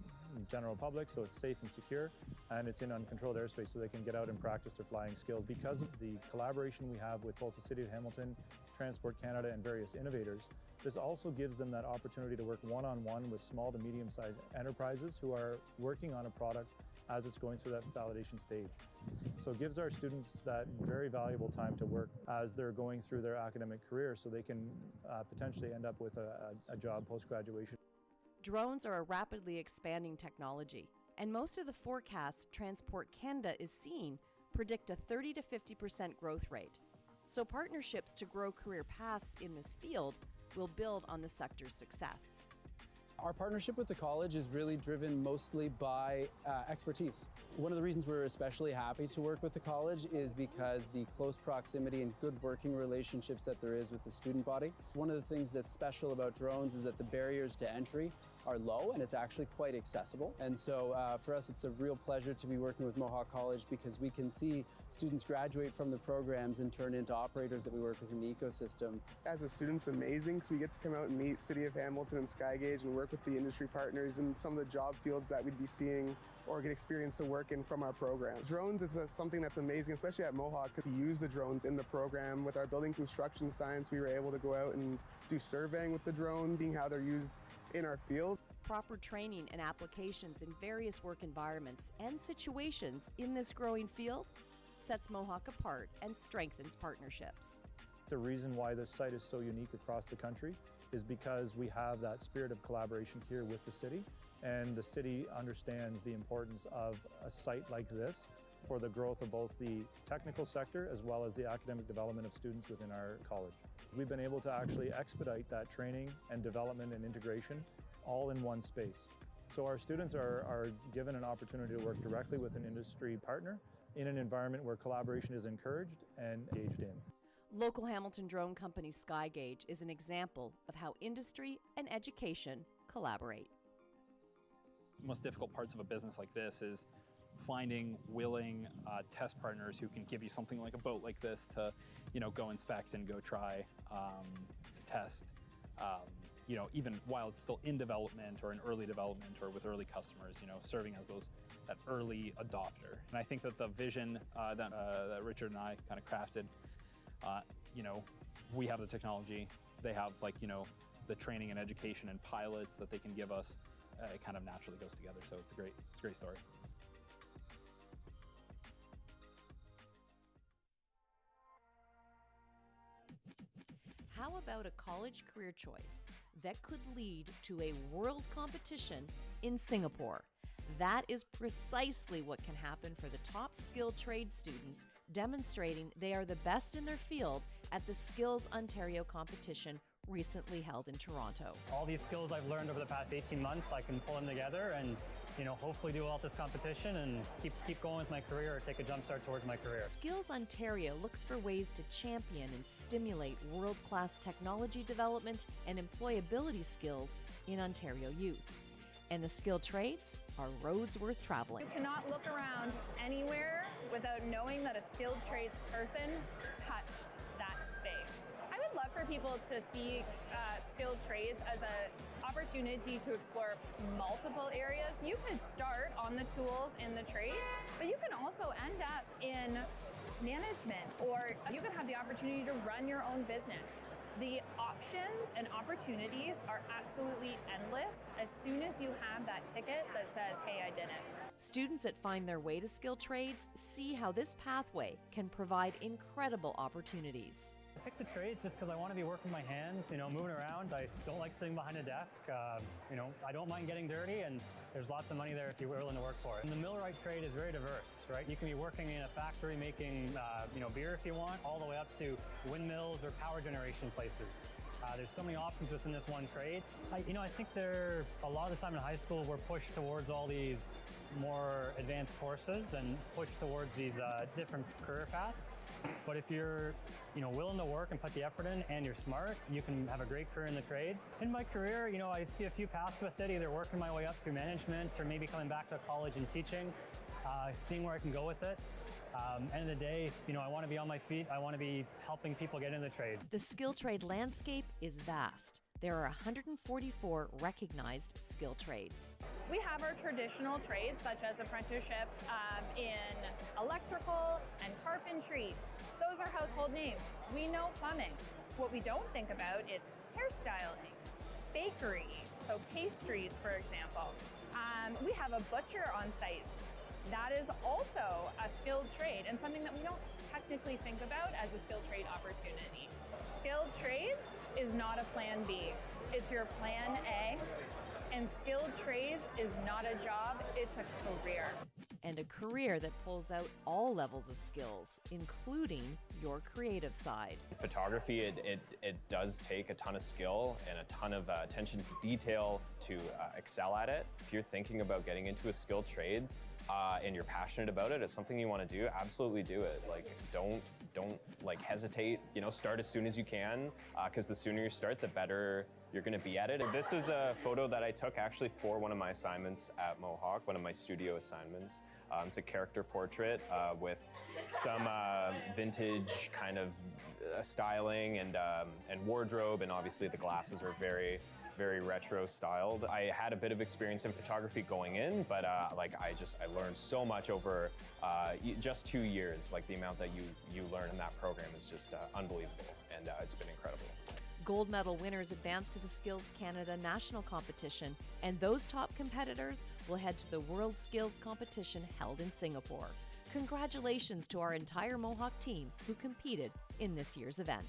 general public, so it's safe and secure, and it's in uncontrolled airspace so they can get out and practice their flying skills. Because of the collaboration we have with both the City of Hamilton, Transport Canada, and various innovators, this also gives them that opportunity to work one-on-one with small to medium-sized enterprises who are working on a product as it's going through that validation stage. So it gives our students that very valuable time to work as they're going through their academic career so they can potentially end up with a job post-graduation. Drones are a rapidly expanding technology, and most of the forecasts Transport Canada is seeing predict a 30 to 50% growth rate. So partnerships to grow career paths in this field will build on the sector's success. Our partnership with the college is really driven mostly by expertise. One of the reasons we're especially happy to work with the college is because the close proximity and good working relationships that there is with the student body. One of the things that's special about drones is that the barriers to entry are low and it's actually quite accessible. And so for us, it's a real pleasure to be working with Mohawk College because we can see students graduate from the programs and turn into operators that we work with in the ecosystem. As a student, it's amazing because we get to come out and meet City of Hamilton and Skygauge and work with the industry partners in some of the job fields that we'd be seeing or get experience to work in from our program. Drones is something that's amazing, especially at Mohawk, because to use the drones in the program. With our building construction science, we were able to go out and do surveying with the drones, seeing how they're used in our field. Proper training and applications in various work environments and situations in this growing field sets Mohawk apart and strengthens partnerships. The reason why this site is so unique across the country is because we have that spirit of collaboration here with the city, and the city understands the importance of a site like this for the growth of both the technical sector as well as the academic development of students within our college. We've been able to actually expedite that training and development and integration all in one space. So our students are given an opportunity to work directly with an industry partner in an environment where collaboration is encouraged and engaged in. Local Hamilton drone company Skygauge is an example of how industry and education collaborate. The most difficult parts of a business like this is finding willing test partners who can give you something like a boat like this to, go inspect and go try to test, even while it's still in development or in early development or with early customers, serving as that early adopter. And I think that the vision that Richard and I kind of crafted, we have the technology, they have the training and education and pilots that they can give us. It kind of naturally goes together, so it's a great story. How about a college career choice that could lead to a world competition in Singapore? That is precisely what can happen for the top skilled trade students, demonstrating they are the best in their field at the Skills Ontario competition recently held in Toronto. All these skills I've learned over the past 18 months, I can pull them together and hopefully do well at this competition and keep going with my career or take a jump start towards my career. Skills Ontario looks for ways to champion and stimulate world-class technology development and employability skills in Ontario youth. And the skilled trades are roads worth traveling. You cannot look around anywhere without knowing that a skilled trades person touched that space. I would love for people to see skilled trades as an opportunity to explore multiple areas. You could start on the tools in the trade, but you can also end up in management, or you can have the opportunity to run your own business. The options and opportunities are absolutely endless as soon as you have that ticket that says, hey, I did it. Students that find their way to skilled trades see how this pathway can provide incredible opportunities. I picked the trades just because I want to be working my hands, moving around. I don't like sitting behind a desk. I don't mind getting dirty, and there's lots of money there if you're willing to work for it. And the millwright trade is very diverse, right? You can be working in a factory making, beer if you want, all the way up to windmills or power generation places. There's so many options within this one trade. I think a lot of the time in high school we're pushed towards all these more advanced courses and pushed towards these different career paths. But if you're, willing to work and put the effort in and you're smart, you can have a great career in the trades. In my career, I see a few paths with it, either working my way up through management or maybe coming back to college and teaching, seeing where I can go with it. End of the day, I want to be on my feet. I want to be helping people get into the trade. The skill trade landscape is vast. There are 144 recognized skill trades. We have our traditional trades such as apprenticeship in electrical and carpentry. Those are household names. We know plumbing. What we don't think about is hairstyling, bakery, so pastries, for example. We have a butcher on site. That is also a skilled trade and something that we don't technically think about as a skilled trade opportunity. Skilled trades is not a plan B. It's your plan A. And skilled trades is not a job, it's a career. And a career that pulls out all levels of skills, including your creative side. Photography, it does take a ton of skill and a ton of attention to detail to excel at it. If you're thinking about getting into a skilled trade, and you're passionate about it, it's something you want to do, absolutely do it. Don't hesitate, start as soon as you can, because the sooner you start, the better you're going to be at it. This is a photo that I took actually for one of my assignments at Mohawk, one of my studio assignments. It's a character portrait with some vintage kind of styling and wardrobe, and obviously the glasses are very retro styled. I had a bit of experience in photography going in, but I learned so much over just 2 years. The amount that you learn in that program is just unbelievable, and it's been incredible. Gold medal winners advance to the Skills Canada National Competition, and those top competitors will head to the World Skills Competition held in Singapore. Congratulations to our entire Mohawk team who competed in this year's event.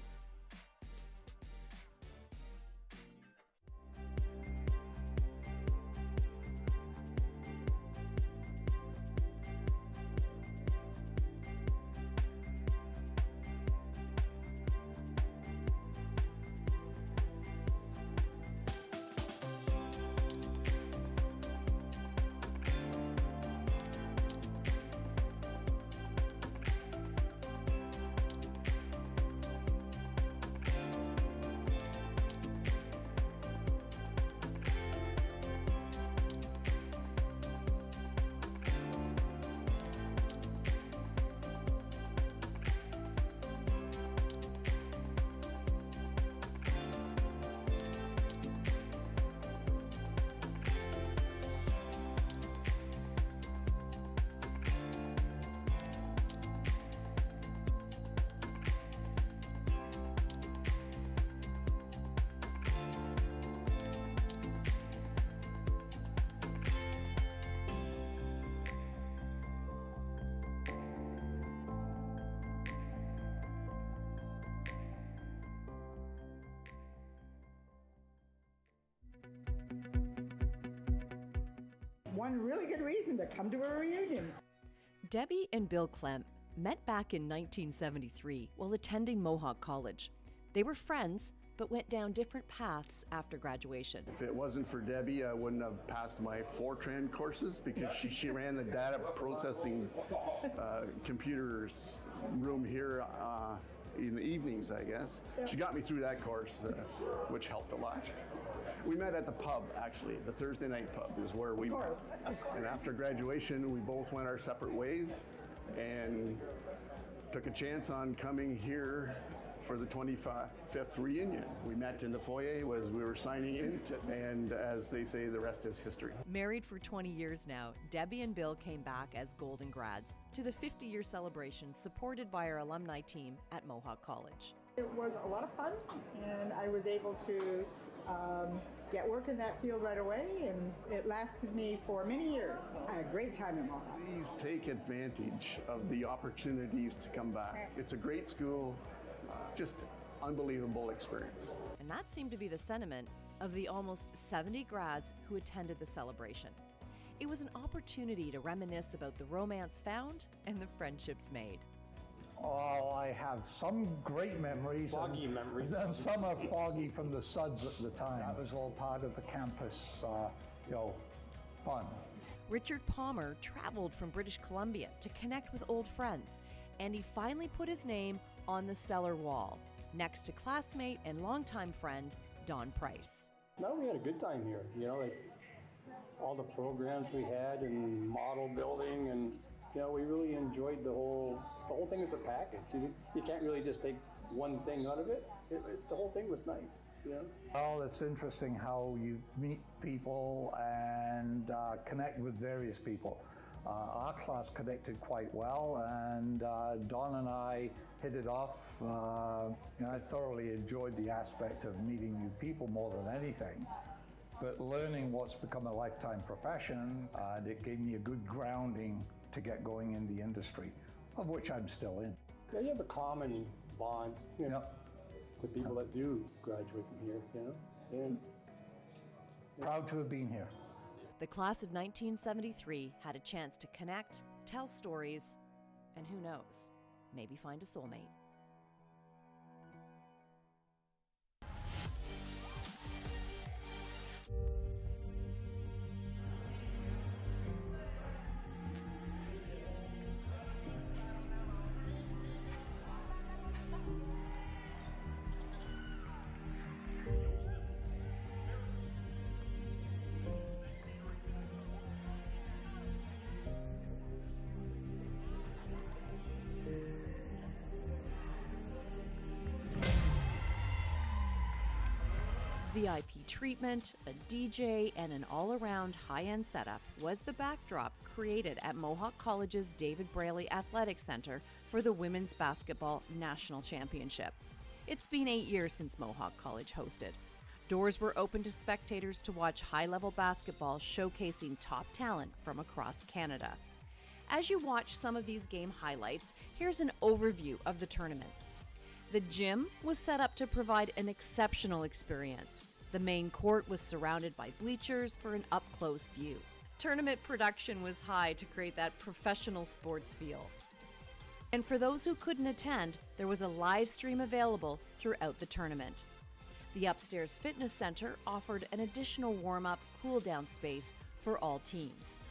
One really good reason to come to a reunion. Debbie and Bill Clem met back in 1973 while attending Mohawk College. They were friends, but went down different paths after graduation. If it wasn't for Debbie, I wouldn't have passed my Fortran courses because she ran the data processing computers room here in the evenings, I guess. She got me through that course, which helped a lot. We met at the pub, actually. The Thursday night pub is where we met. And after graduation, we both went our separate ways and took a chance on coming here for the 25th reunion. We met in the foyer as we were signing in, and as they say, the rest is history. Married for 20 years now, Debbie and Bill came back as Golden Grads to the 50-year celebration supported by our alumni team at Mohawk College. It was a lot of fun, and I was able to get work in that field right away, and it lasted me for many years. I had a great time in Mohawk. Please take advantage of the opportunities to come back. It's a great school, just unbelievable experience. And that seemed to be the sentiment of the almost 70 grads who attended the celebration. It was an opportunity to reminisce about the romance found and the friendships made. Oh, I have some great memories. Foggy memories. And some are foggy from the suds at the time. That was all part of the campus, fun. Richard Palmer traveled from British Columbia to connect with old friends, and he finally put his name on the cellar wall, next to classmate and longtime friend Don Price. No, we had a good time here. It's all the programs we had and model building, and we really enjoyed the whole thing as a package. You can't really just take one thing out of it. The whole thing was nice. Well, it's interesting how you meet people and connect with various people. Our class connected quite well, and Don and I hit it off. I thoroughly enjoyed the aspect of meeting new people more than anything, but learning what's become a lifetime profession, and it gave me a good grounding to get going in the industry, of which I'm still in. Yeah, you have a common bond, with people that do graduate from here, and proud to have been here. The class of 1973 had a chance to connect, tell stories, and who knows, maybe find a soulmate. VIP treatment, a DJ, and an all-around high-end setup was the backdrop created at Mohawk College's David Braley Athletic Center for the Women's Basketball National Championship. It's been 8 years since Mohawk College hosted. Doors were open to spectators to watch high-level basketball showcasing top talent from across Canada. As you watch some of these game highlights, here's an overview of the tournament. The gym was set up to provide an exceptional experience. The main court was surrounded by bleachers for an up-close view. Tournament production was high to create that professional sports feel. And for those who couldn't attend, there was a live stream available throughout the tournament. The upstairs fitness center offered an additional warm-up, cool-down space for all teams.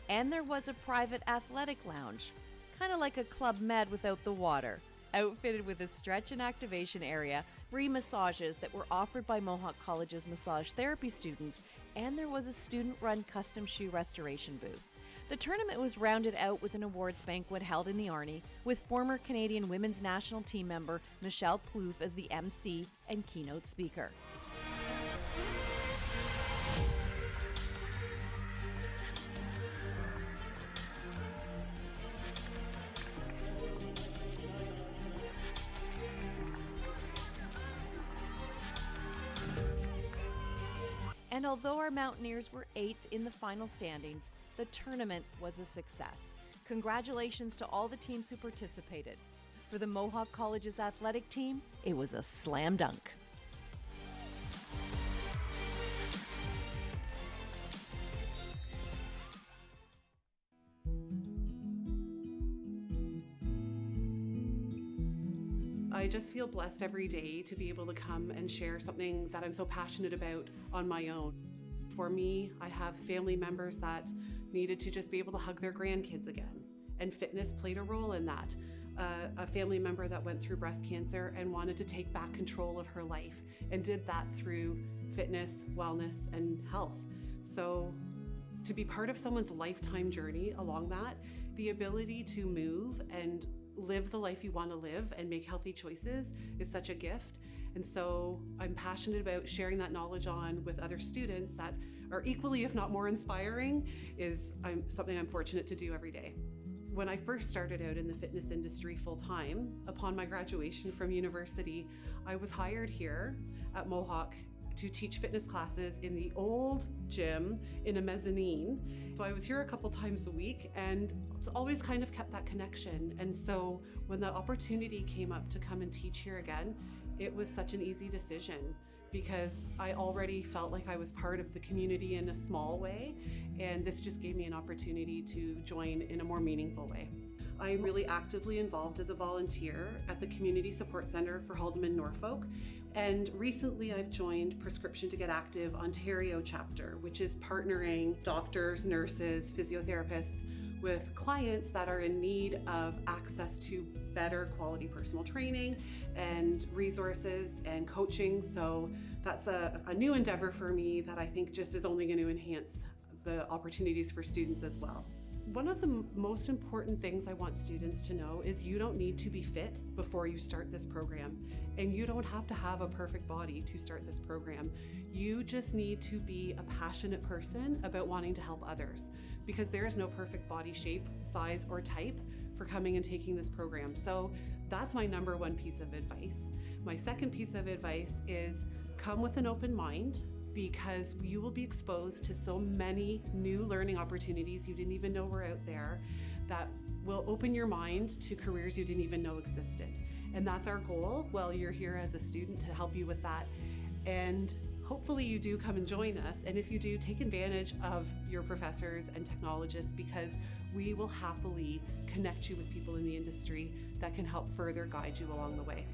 And there was a private athletic lounge, kind of like a Club Med without the water, outfitted with a stretch and activation area, free massages that were offered by Mohawk College's massage therapy students, and there was a student-run custom shoe restoration booth. The tournament was rounded out with an awards banquet held in the Arnie, with former Canadian women's national team member Michelle Plouffe as the MC and keynote speaker. And although our Mountaineers were 8th in the final standings, the tournament was a success. Congratulations to all the teams who participated. For the Mohawk College's athletic team, it was a slam dunk. I just feel blessed every day to be able to come and share something that I'm so passionate about on my own. For me, I have family members that needed to just be able to hug their grandkids again, and fitness played a role in that. A family member that went through breast cancer and wanted to take back control of her life, and did that through fitness, wellness, and health. So to be part of someone's lifetime journey along that, the ability to move and live the life you want to live and make healthy choices is such a gift. And so I'm passionate about sharing that knowledge on with other students that are equally, if not more inspiring, is something I'm fortunate to do every day. When I first started out in the fitness industry full-time, upon my graduation from university, I was hired here at Mohawk to teach fitness classes in the old gym in a mezzanine. So I was here a couple times a week, and it's always kind of kept that connection. And so when that opportunity came up to come and teach here again, it was such an easy decision, because I already felt like I was part of the community in a small way, and this just gave me an opportunity to join in a more meaningful way. I'm really actively involved as a volunteer at the Community Support Centre for Haldimand Norfolk, and recently I've joined Prescription to Get Active Ontario chapter, which is partnering doctors, nurses, physiotherapists with clients that are in need of access to better quality personal training and resources and coaching. So that's a new endeavor for me that I think just is only going to enhance the opportunities for students as well. One of the most important things I want students to know is you don't need to be fit before you start this program, and you don't have to have a perfect body to start this program. You just need to be a passionate person about wanting to help others, because there is no perfect body shape, size, or type for coming and taking this program. So that's my number one piece of advice. My second piece of advice is come with an open mind, because you will be exposed to so many new learning opportunities you didn't even know were out there that will open your mind to careers you didn't even know existed. And that's our goal while you're here as a student, to help you with that. And hopefully you do come and join us. And if you do, take advantage of your professors and technologists, because we will happily connect you with people in the industry that can help further guide you along the way.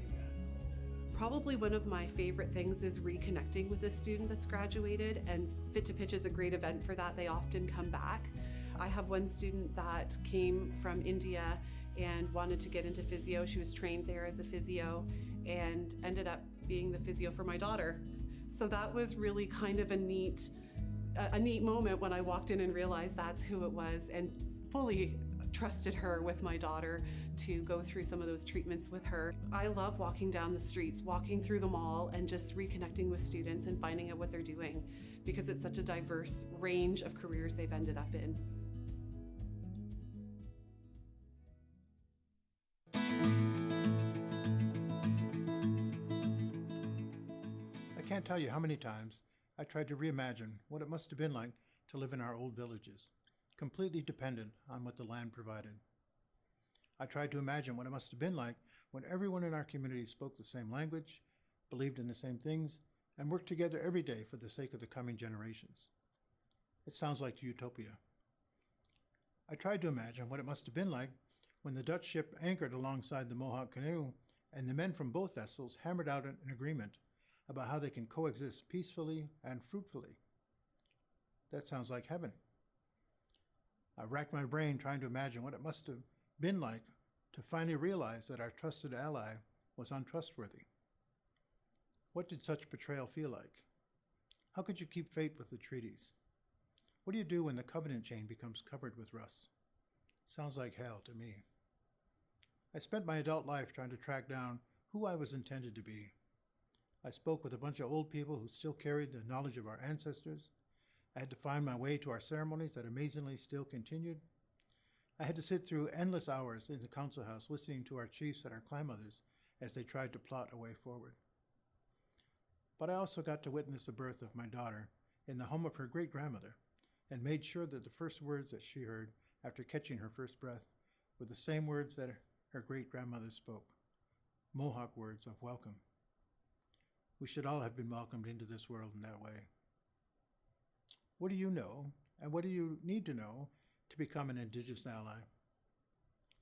Probably one of my favorite things is reconnecting with a student that's graduated, and Fit to Pitch is a great event for that. They often come back. I have one student that came from India and wanted to get into physio. She was trained there as a physio and ended up being the physio for my daughter. So that was really kind of a neat moment when I walked in and realized that's who it was, and fully trusted her with my daughter to go through some of those treatments with her. I love walking down the streets, walking through the mall, and just reconnecting with students and finding out what they're doing, because it's such a diverse range of careers they've ended up in. I can't tell you how many times I tried to reimagine what it must have been like to live in our old villages, completely dependent on what the land provided. I tried to imagine what it must have been like when everyone in our community spoke the same language, believed in the same things, and worked together every day for the sake of the coming generations. It sounds like utopia. I tried to imagine what it must have been like when the Dutch ship anchored alongside the Mohawk canoe and the men from both vessels hammered out an agreement about how they can coexist peacefully and fruitfully. That sounds like heaven. I racked my brain trying to imagine what it must have been like to finally realize that our trusted ally was untrustworthy. What did such betrayal feel like? How could you keep faith with the treaties? What do you do when the covenant chain becomes covered with rust? Sounds like hell to me. I spent my adult life trying to track down who I was intended to be. I spoke with a bunch of old people who still carried the knowledge of our ancestors. I had to find my way to our ceremonies that amazingly still continued. I had to sit through endless hours in the council house listening to our chiefs and our clan mothers as they tried to plot a way forward. But I also got to witness the birth of my daughter in the home of her great-grandmother, and made sure that the first words that she heard after catching her first breath were the same words that her great-grandmother spoke, Mohawk words of welcome. We should all have been welcomed into this world in that way. What do you know, and what do you need to know to become an Indigenous ally?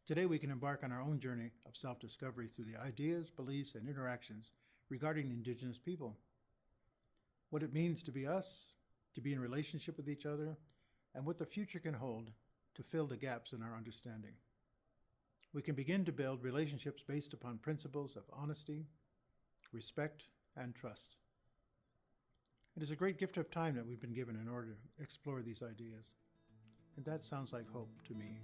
Today we can embark on our own journey of self-discovery through the ideas, beliefs, and interactions regarding Indigenous people. What it means to be us, to be in relationship with each other, and what the future can hold to fill the gaps in our understanding. We can begin to build relationships based upon principles of honesty, respect, and trust. It is a great gift of time that we've been given in order to explore these ideas. And that sounds like hope to me.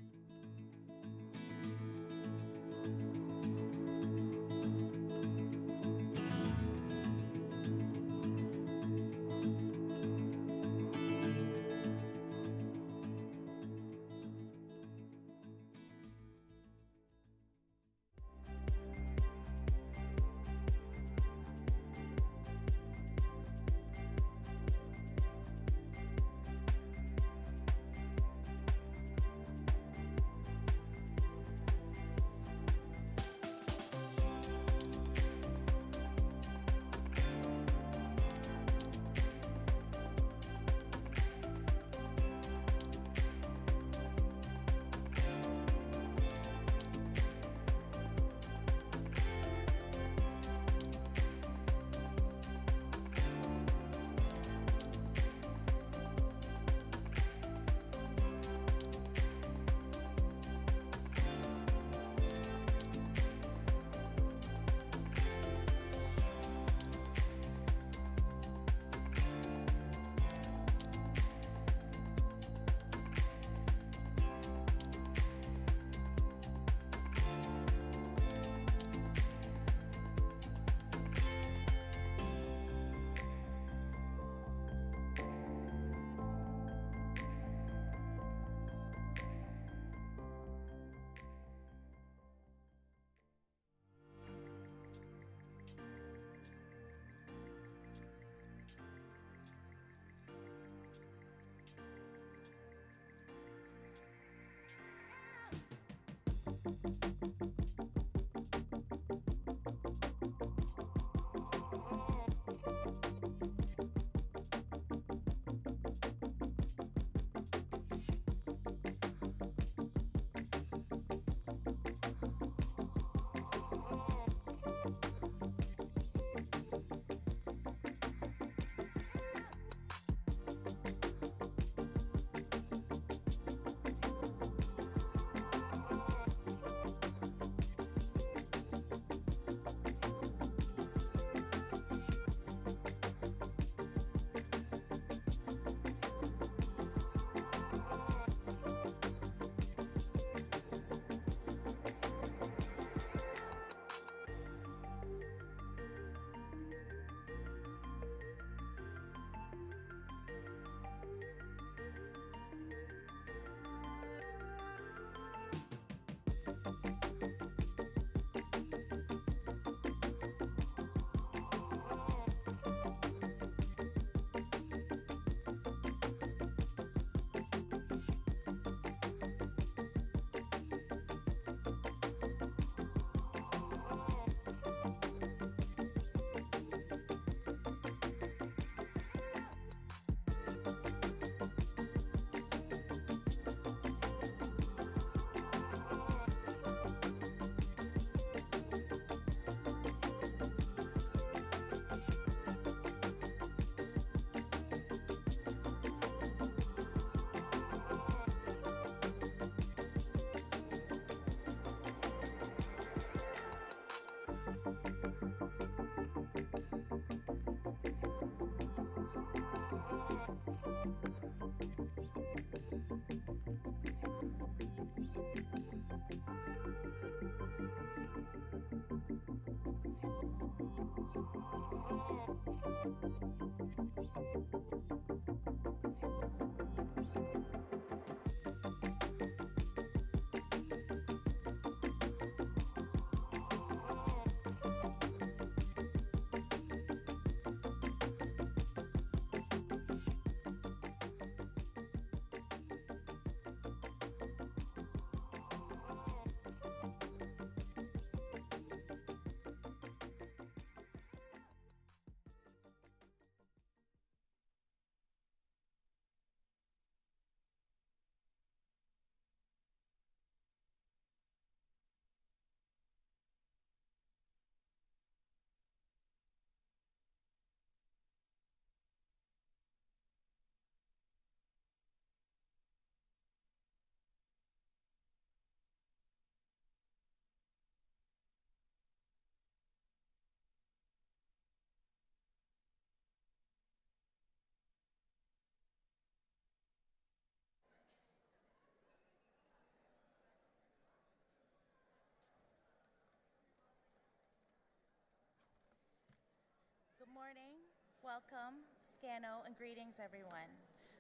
morning, welcome, Scano, and greetings everyone.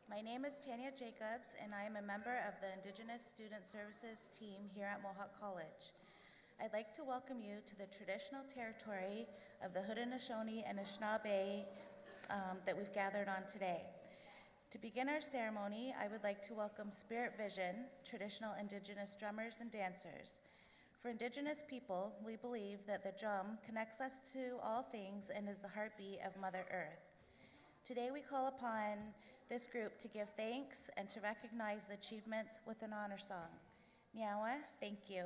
My name is Tanya Jacobs and I am a member of the Indigenous Student Services team here at Mohawk College. I'd like to welcome you to the traditional territory of the Haudenosaunee and Anishinaabe that we've gathered on today. To begin our ceremony, I would like to welcome Spirit Vision, traditional Indigenous drummers and dancers. For Indigenous people, we believe that the drum connects us to all things and is the heartbeat of Mother Earth. Today we call upon this group to give thanks and to recognize the achievements with an honor song. Nyawa, thank you.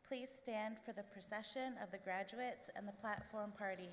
Please stand for the procession of the graduates and the platform party.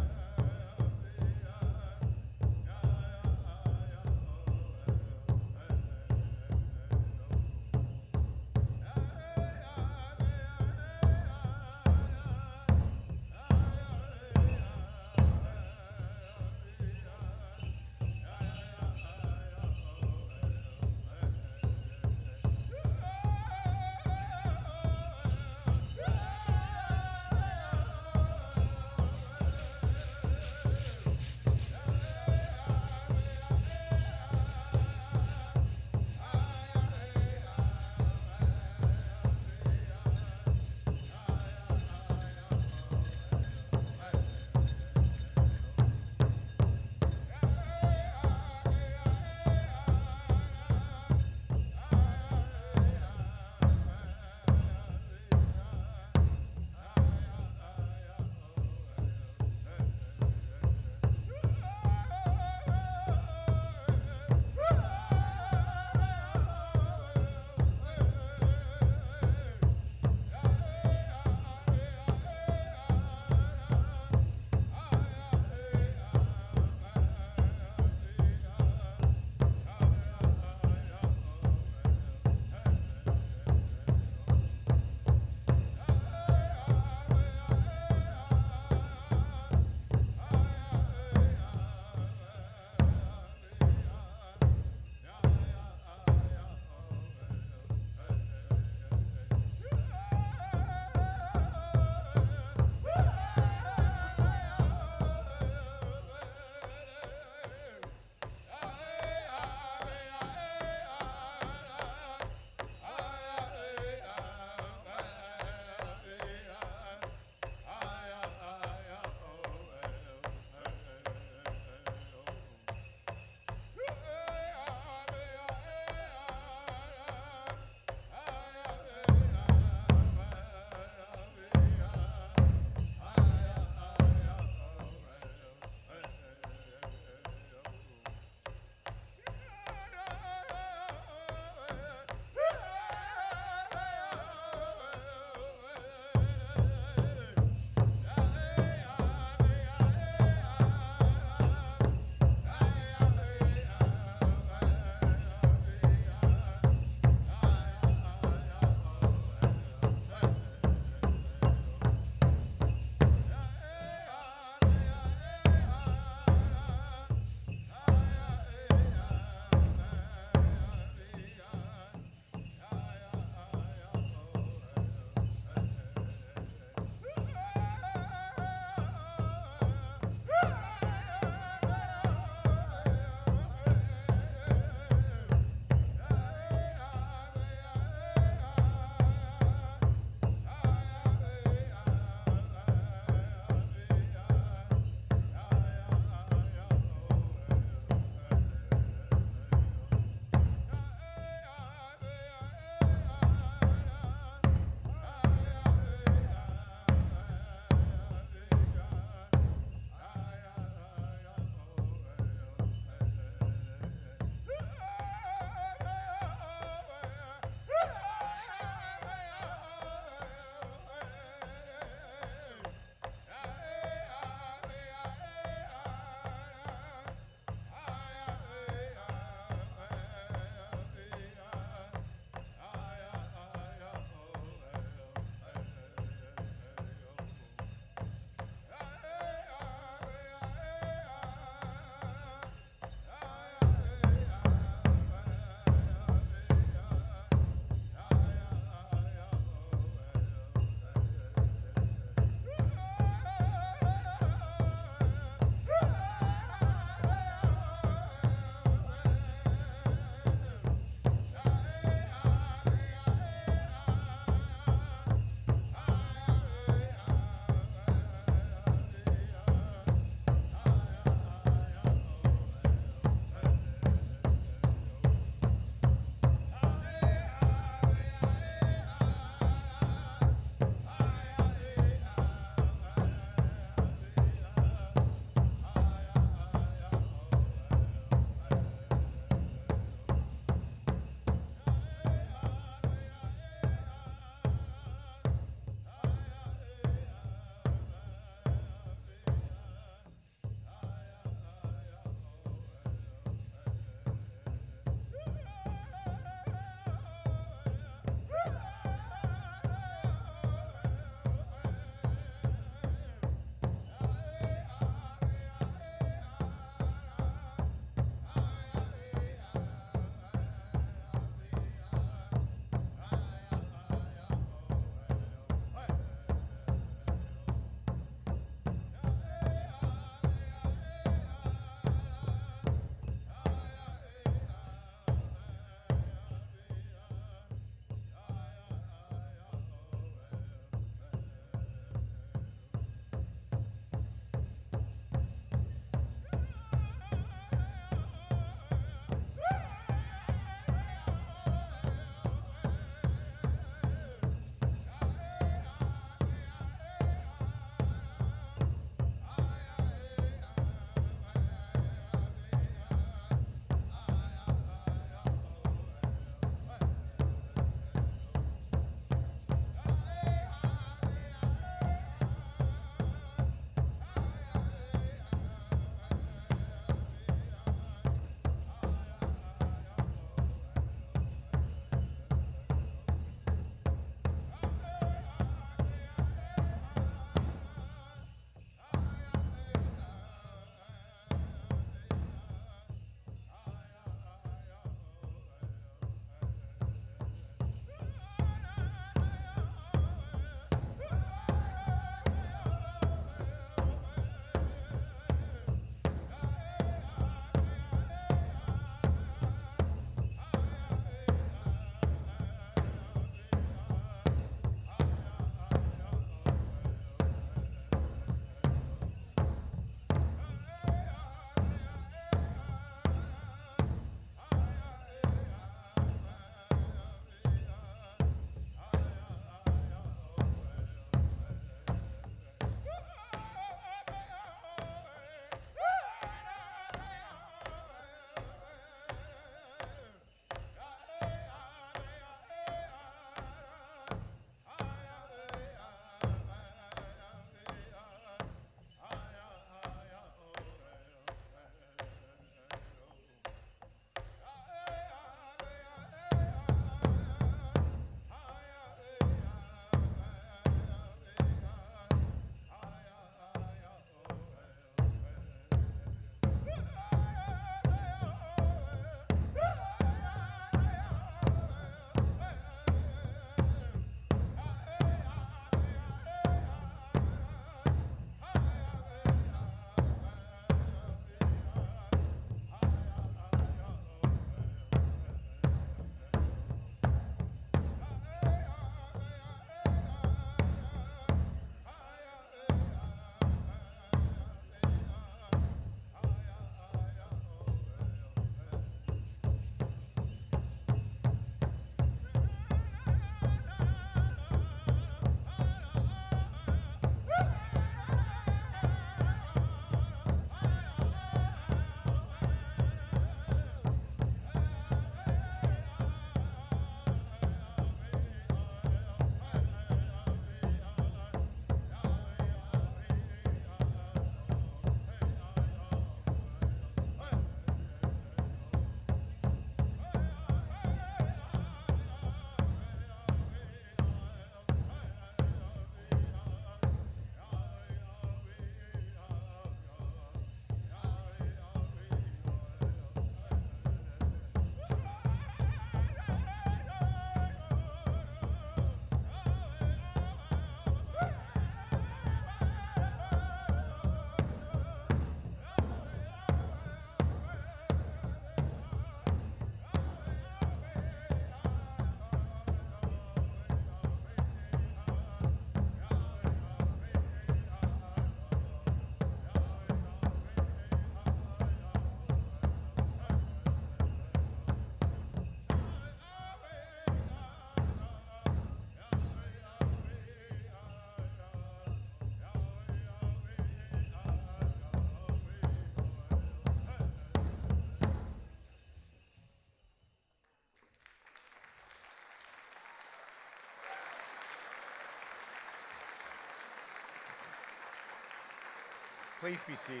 Please be seated.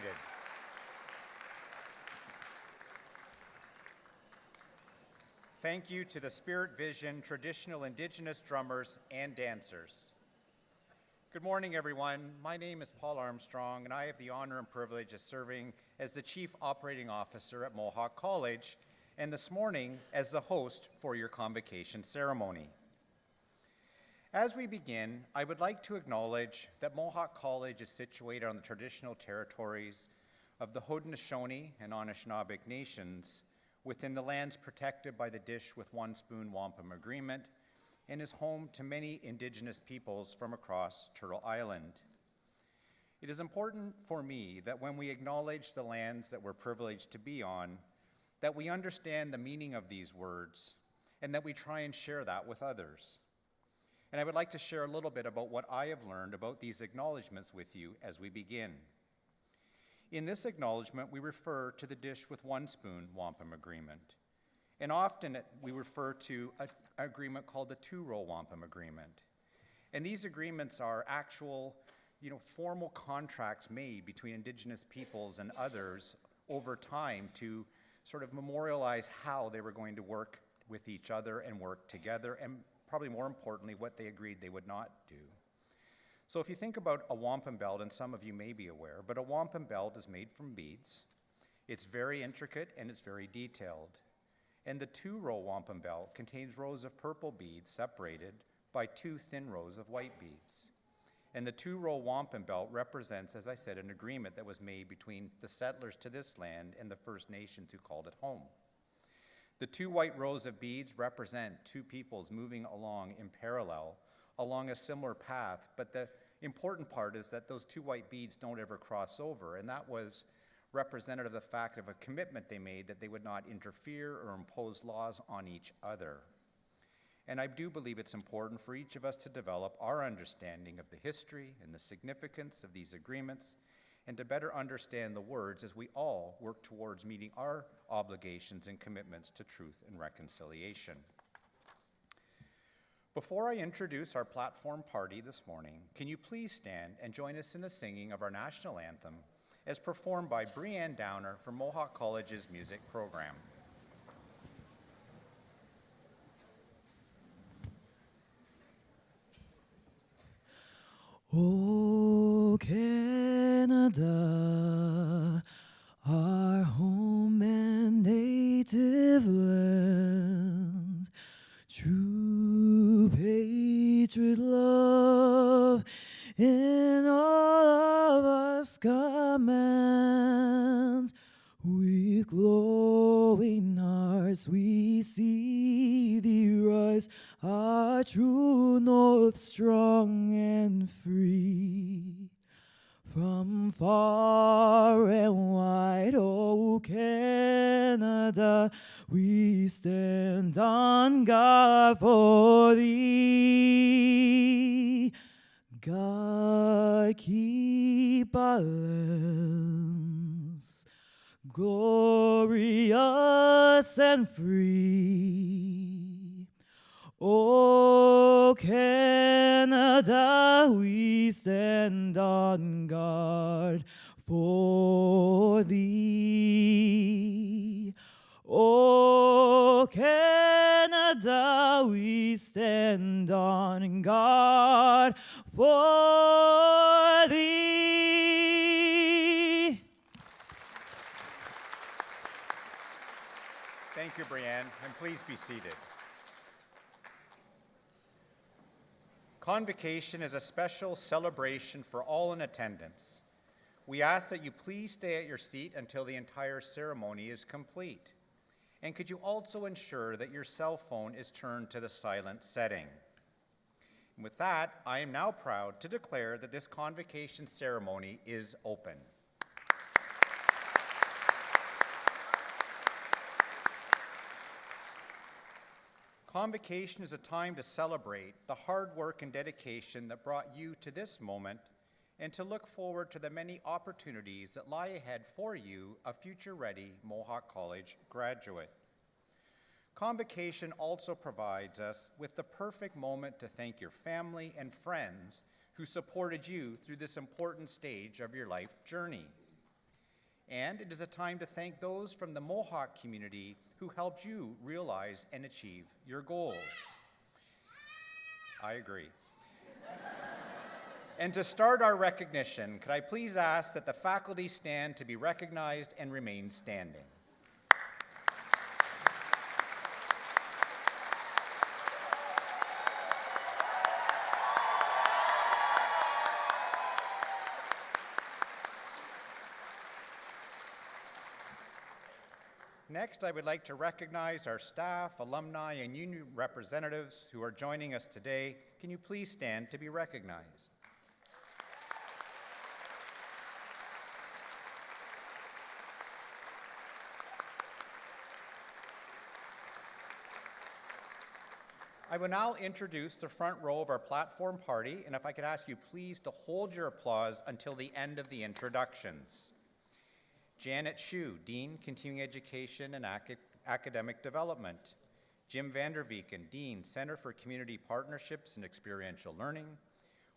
Thank you to the Spirit Vision traditional Indigenous drummers and dancers. Good morning, everyone. My name is Paul Armstrong, and I have the honor and privilege of serving as the Chief Operating Officer at Mohawk College, and this morning as the host for your convocation ceremony. As we begin, I would like to acknowledge that Mohawk College is situated on the traditional territories of the Haudenosaunee and Anishinaabe nations, within the lands protected by the Dish with One Spoon Wampum Agreement, and is home to many Indigenous peoples from across Turtle Island. It is important for me that when we acknowledge the lands that we're privileged to be on, that we understand the meaning of these words, and that we try and share that with others. And I would like to share a little bit about what I have learned about these acknowledgements with you as we begin. In this acknowledgement, we refer to the Dish with One Spoon Wampum Agreement. And often we refer to an agreement called the Two-Row Wampum Agreement. And these agreements are actual, formal contracts made between Indigenous peoples and others over time to sort of memorialize how they were going to work with each other and work together, and probably more importantly, what they agreed they would not do. So if you think about a wampum belt, and some of you may be aware, but a wampum belt is made from beads. It's very intricate and it's very detailed. And the two-row wampum belt contains rows of purple beads separated by two thin rows of white beads. And the two-row wampum belt represents, as I said, an agreement that was made between the settlers to this land and the First Nations who called it home. The two white rows of beads represent two peoples moving along in parallel, along a similar path, but the important part is that those two white beads don't ever cross over, and that was representative of the fact of a commitment they made that they would not interfere or impose laws on each other. And I do believe it's important for each of us to develop our understanding of the history and the significance of these agreements, and to better understand the words as we all work towards meeting our obligations and commitments to truth and reconciliation. Before I introduce our platform party this morning, can you please stand and join us in the singing of our national anthem as performed by Brianne Downer from Mohawk College's music program. Oh, Canada, our home and native land, true patriot love in all of us commands. With glowing hearts we see thee rise, our true north strong and free. From far and wide, oh Canada, we stand on guard for thee. God keep our lands glorious and free. O Canada, we stand on guard for thee. O Canada, we stand on guard for thee. Thank you, Brianne, and please be seated. Convocation is a special celebration for all in attendance. We ask that you please stay at your seat until the entire ceremony is complete. And could you also ensure that your cell phone is turned to the silent setting? And with that, I am now proud to declare that this convocation ceremony is open. Convocation is a time to celebrate the hard work and dedication that brought you to this moment, and to look forward to the many opportunities that lie ahead for you, a future-ready Mohawk College graduate. Convocation also provides us with the perfect moment to thank your family and friends who supported you through this important stage of your life journey. And it is a time to thank those from the Mohawk community who helped you realize and achieve your goals. I agree. And to start our recognition, could I please ask that the faculty stand to be recognized and remain standing? Next, I would like to recognize our staff, alumni, and union representatives who are joining us today. Can you please stand to be recognized? I will now introduce the front row of our platform party, and if I could ask you please to hold your applause until the end of the introductions. Janet Shu, Dean, Continuing Education and Academic Development. Jim Vanderveken, Dean, Center for Community Partnerships and Experiential Learning.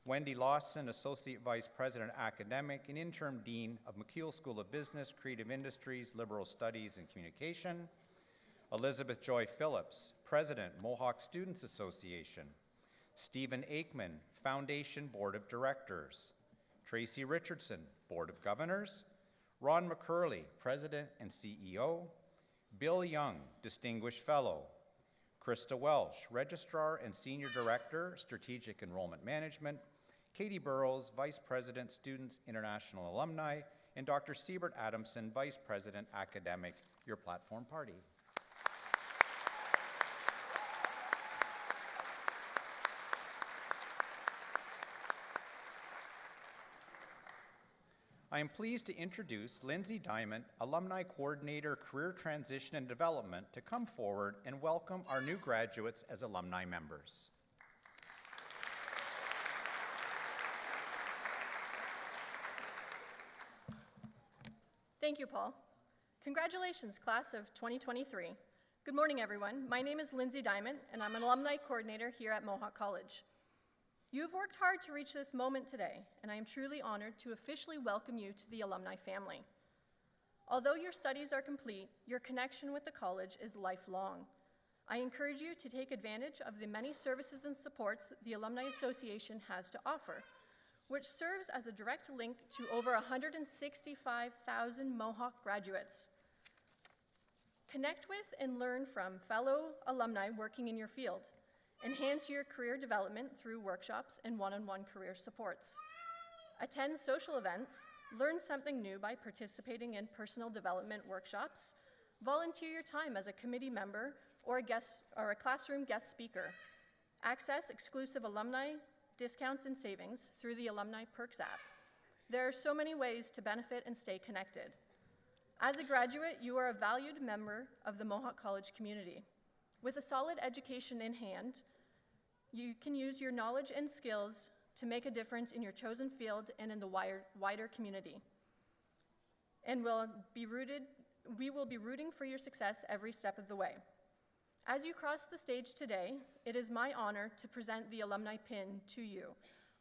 Wendy Lawson, Associate Vice President Academic and Interim Dean of McKeil School of Business, Creative Industries, Liberal Studies and Communication. Elizabeth Joy Phillips, President, Mohawk Students Association. Stephen Aikman, Foundation Board of Directors. Tracy Richardson, Board of Governors. Ron McCurley, President and CEO. Bill Young, Distinguished Fellow. Krista Welsh, Registrar and Senior Director, Strategic Enrollment Management. Katie Burrows, Vice President, Students International Alumni. And Dr. Siebert Adamson, Vice President, Academic, your platform party. I am pleased to introduce Lindsay Diamond, Alumni Coordinator, Career Transition and Development, to come forward and welcome our new graduates as alumni members. Thank you, Paul. Congratulations, class of 2023. Good morning, everyone. My name is Lindsay Diamond, and I'm an Alumni Coordinator here at Mohawk College. You have worked hard to reach this moment today, and I am truly honored to officially welcome you to the alumni family. Although your studies are complete, your connection with the college is lifelong. I encourage you to take advantage of the many services and supports the Alumni Association has to offer, which serves as a direct link to over 165,000 Mohawk graduates. Connect with and learn from fellow alumni working in your field. Enhance your career development through workshops and one-on-one career supports. Attend social events, learn something new by participating in personal development workshops, volunteer your time as a committee member or a classroom guest speaker. Access exclusive alumni discounts and savings through the Alumni Perks app. There are so many ways to benefit and stay connected. As a graduate, you are a valued member of the Mohawk College community. With a solid education in hand, you can use your knowledge and skills to make a difference in your chosen field and in the wider community. And we will be rooting for your success every step of the way. As you cross the stage today, it is my honor to present the alumni pin to you.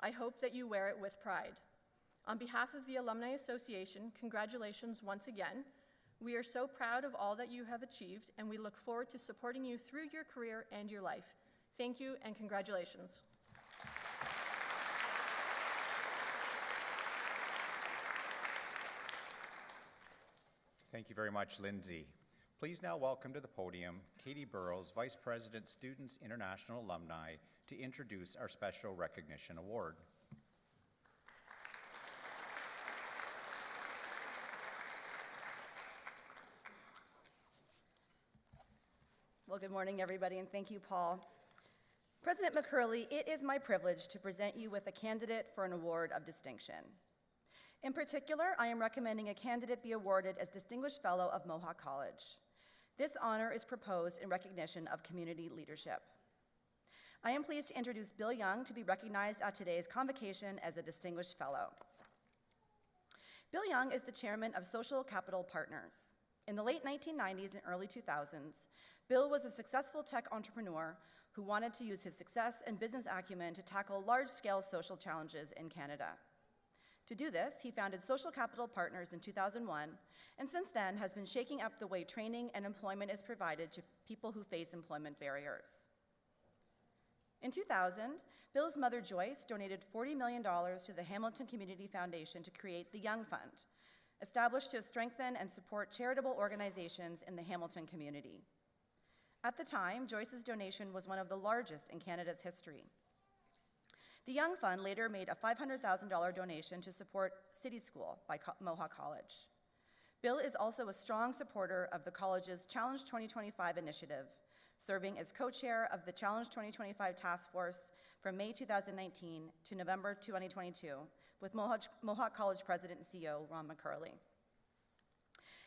I hope that you wear it with pride. On behalf of the Alumni Association, congratulations once again. We are so proud of all that you have achieved, and we look forward to supporting you through your career and your life. Thank you, and congratulations. Thank you very much, Lindsay. Please now welcome to the podium Katie Burrows, Vice President, Students International Alumni, to introduce our Special Recognition Award. Well, good morning, everybody, and thank you, Paul. President McCurley, it is my privilege to present you with a candidate for an award of distinction. In particular, I am recommending a candidate be awarded as Distinguished Fellow of Mohawk College. This honor is proposed in recognition of community leadership. I am pleased to introduce Bill Young to be recognized at today's convocation as a Distinguished Fellow. Bill Young is the chairman of Social Capital Partners. In the late 1990s and early 2000s, Bill was a successful tech entrepreneur who wanted to use his success and business acumen to tackle large-scale social challenges in Canada. To do this, he founded Social Capital Partners in 2001, and since then has been shaking up the way training and employment is provided to people who face employment barriers. In 2000, Bill's mother Joyce donated $40 million to the Hamilton Community Foundation to create the Young Fund, established to strengthen and support charitable organizations in the Hamilton community. At the time, Joyce's donation was one of the largest in Canada's history. The Young Fund later made a $500,000 donation to support City School by Mohawk College. Bill is also a strong supporter of the college's Challenge 2025 initiative, serving as co-chair of the Challenge 2025 Task Force from May 2019 to November 2022 with Mohawk College President and CEO Ron McKeil.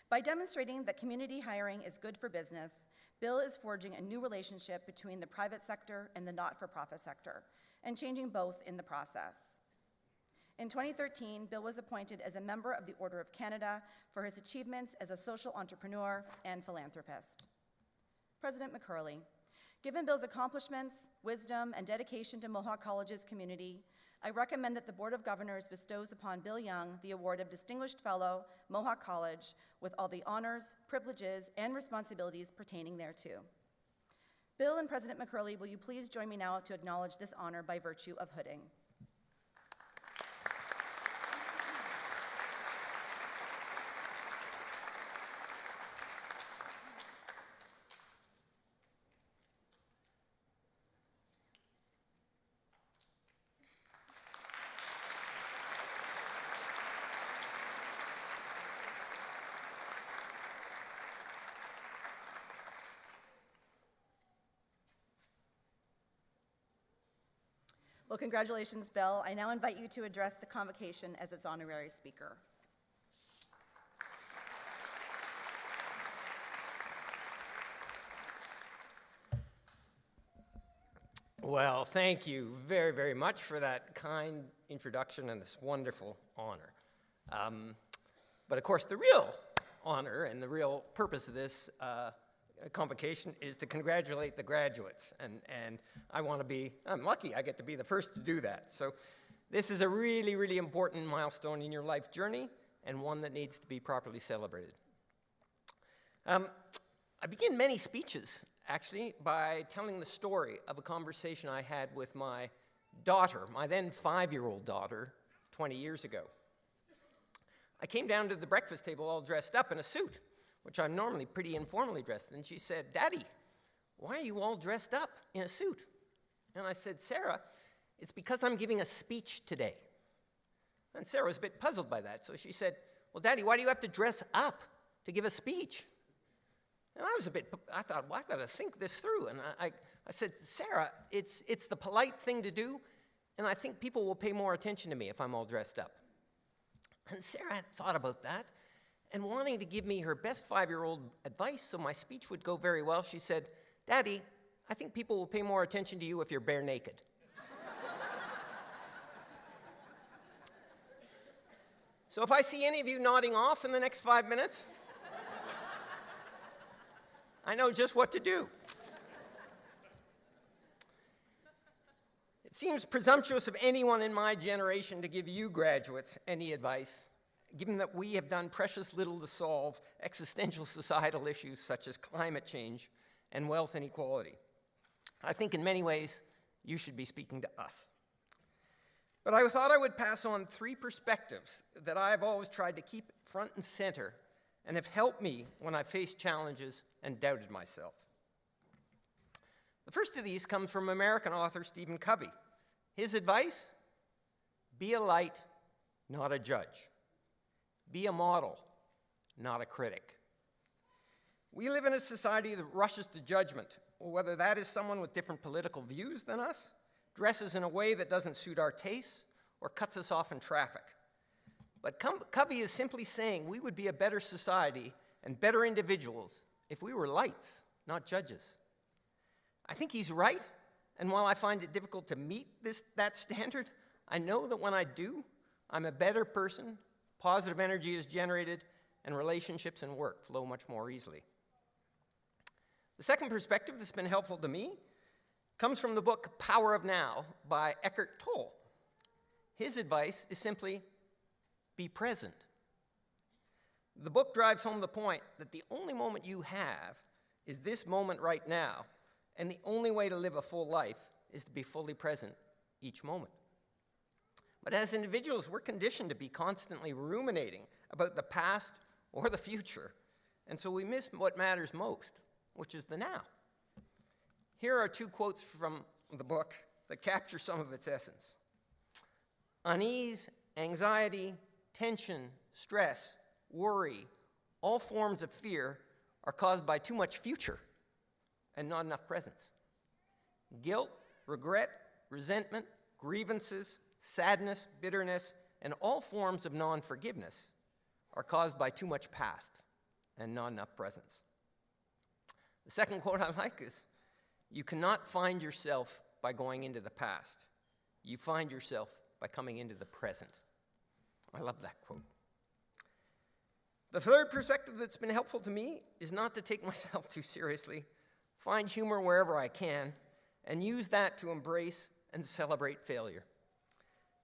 By demonstrating that community hiring is good for business, Bill is forging a new relationship between the private sector and the not-for-profit sector, and changing both in the process. In 2013, Bill was appointed as a member of the Order of Canada for his achievements as a social entrepreneur and philanthropist. President McKeil, given Bill's accomplishments, wisdom, and dedication to Mohawk College's community, I recommend that the Board of Governors bestows upon Bill Young the award of Distinguished Fellow, Mohawk College, with all the honors, privileges, and responsibilities pertaining thereto. Bill and President McKeil, will you please join me now to acknowledge this honor by virtue of hooding. Well, congratulations, Bill. I now invite you to address the convocation as its honorary speaker. Well, thank you very, very much for that kind introduction and this wonderful honor. But of course, the real honor and the real purpose of this convocation is to congratulate the graduates, and I'm lucky I get to be the first to do that. So this is a really, really important milestone in your life journey, and one that needs to be properly celebrated. I begin many speeches, actually, by telling the story of a conversation I had with my daughter, my then 5-year-old daughter, 20 years ago. I came down to the breakfast table all dressed up in a suit, which I'm normally pretty informally dressed, and she said, "Daddy, why are you all dressed up in a suit?" And I said, "Sarah, it's because I'm giving a speech today." And Sarah was a bit puzzled by that, so she said, "Well, Daddy, why do you have to dress up to give a speech?" And I thought, well, I've got to think this through. And I said, "Sarah, it's the polite thing to do, and I think people will pay more attention to me if I'm all dressed up." And Sarah had thought about that, and wanting to give me her best 5-year-old advice so my speech would go very well, she said, "Daddy, I think people will pay more attention to you if you're bare naked." So if I see any of you nodding off in the next 5 minutes, I know just what to do. It seems presumptuous of anyone in my generation to give you graduates any advice, given that we have done precious little to solve existential societal issues such as climate change and wealth inequality. I think in many ways, you should be speaking to us. But I thought I would pass on 3 perspectives that I've always tried to keep front and center and have helped me when I faced challenges and doubted myself. The first of these comes from American author Stephen Covey. His advice: be a light, not a judge. Be a model, not a critic. We live in a society that rushes to judgment, whether that is someone with different political views than us, dresses in a way that doesn't suit our tastes, or cuts us off in traffic. But Covey is simply saying we would be a better society and better individuals if we were lights, not judges. I think he's right, and while I find it difficult to meet that standard, I know that when I do, I'm a better person, positive energy is generated, and relationships and work flow much more easily. The second perspective that's been helpful to me comes from the book Power of Now by Eckhart Tolle. His advice is simply be present. The book drives home the point that the only moment you have is this moment right now, and the only way to live a full life is to be fully present each moment. But as individuals, we're conditioned to be constantly ruminating about the past or the future, and so we miss what matters most, which is the now. Here are two quotes from the book that capture some of its essence. Unease, anxiety, tension, stress, worry, all forms of fear are caused by too much future and not enough presence. Guilt, regret, resentment, grievances, sadness, bitterness, and all forms of non-forgiveness are caused by too much past and not enough presence. The second quote I like is, you cannot find yourself by going into the past. You find yourself by coming into the present. I love that quote. The third perspective that's been helpful to me is not to take myself too seriously, find humor wherever I can, and use that to embrace and celebrate failure.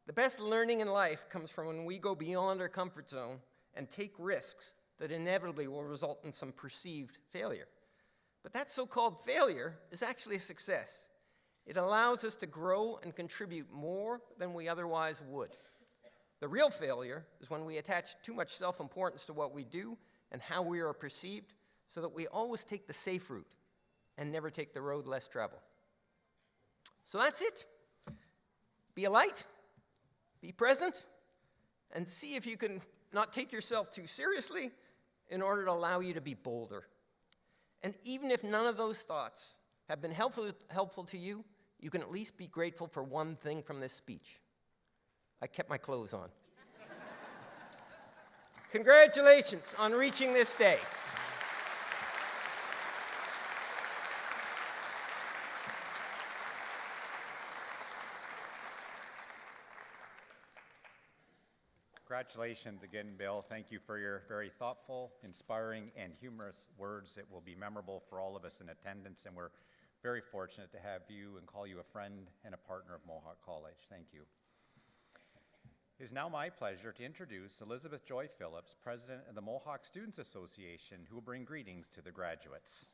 The best learning in life comes from when we go beyond our comfort zone and take risks that inevitably will result in some perceived failure. But that so-called failure is actually a success. It allows us to grow and contribute more than we otherwise would. The real failure is when we attach too much self-importance to what we do and how we are perceived, so that we always take the safe route and never take the road less traveled. So that's it. Be a light, be present, and see if you can not take yourself too seriously in order to allow you to be bolder. And even if none of those thoughts have been helpful to you, you can at least be grateful for one thing from this speech. I kept my clothes on. Congratulations on reaching this day. Congratulations again, Bill. Thank you for your very thoughtful, inspiring, and humorous words. It will be memorable for all of us in attendance, and we're very fortunate to have you and call you a friend and a partner of Mohawk College. Thank you. It is now my pleasure to introduce Elizabeth Joy Phillips, President of the Mohawk Students Association, who will bring greetings to the graduates.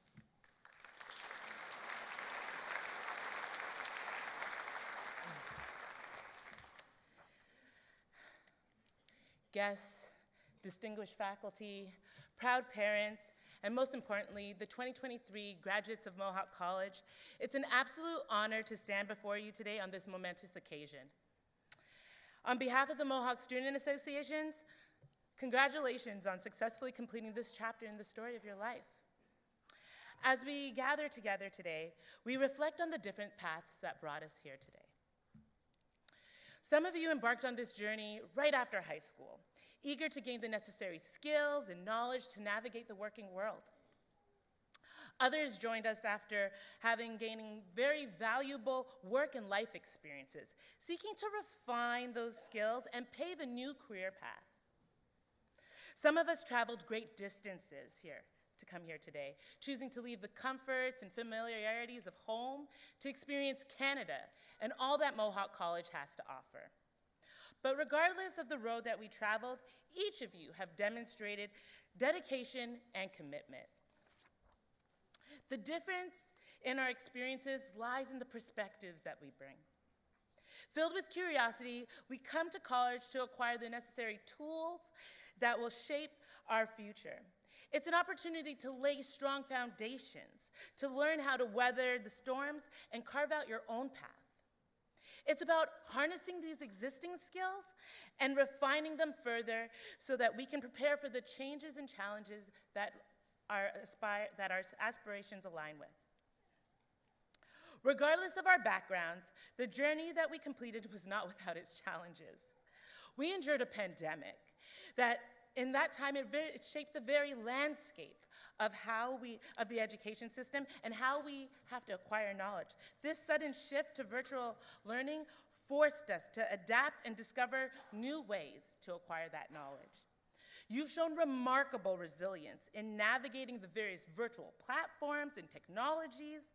Guests, distinguished faculty, proud parents, and most importantly, the 2023 graduates of Mohawk College, it's an absolute honor to stand before you today on this momentous occasion. On behalf of the Mohawk Student Associations, congratulations on successfully completing this chapter in the story of your life. As we gather together today, we reflect on the different paths that brought us here today. Some of you embarked on this journey right after high school, eager to gain the necessary skills and knowledge to navigate the working world. Others joined us after gaining very valuable work and life experiences, seeking to refine those skills and pave a new career path. Some of us traveled great distances to come here today, choosing to leave the comforts and familiarities of home to experience Canada and all that Mohawk College has to offer. But regardless of the road that we traveled, each of you have demonstrated dedication and commitment. The difference in our experiences lies in the perspectives that we bring. Filled with curiosity, we come to college to acquire the necessary tools that will shape our future. It's an opportunity to lay strong foundations, to learn how to weather the storms and carve out your own path. It's about harnessing these existing skills and refining them further so that we can prepare for the changes and challenges that our aspirations align with. Regardless of our backgrounds, the journey that we completed was not without its challenges. We endured a pandemic that in that time, it shaped the very landscape of the education system and how we have to acquire knowledge. This sudden shift to virtual learning forced us to adapt and discover new ways to acquire that knowledge. You've shown remarkable resilience in navigating the various virtual platforms and technologies,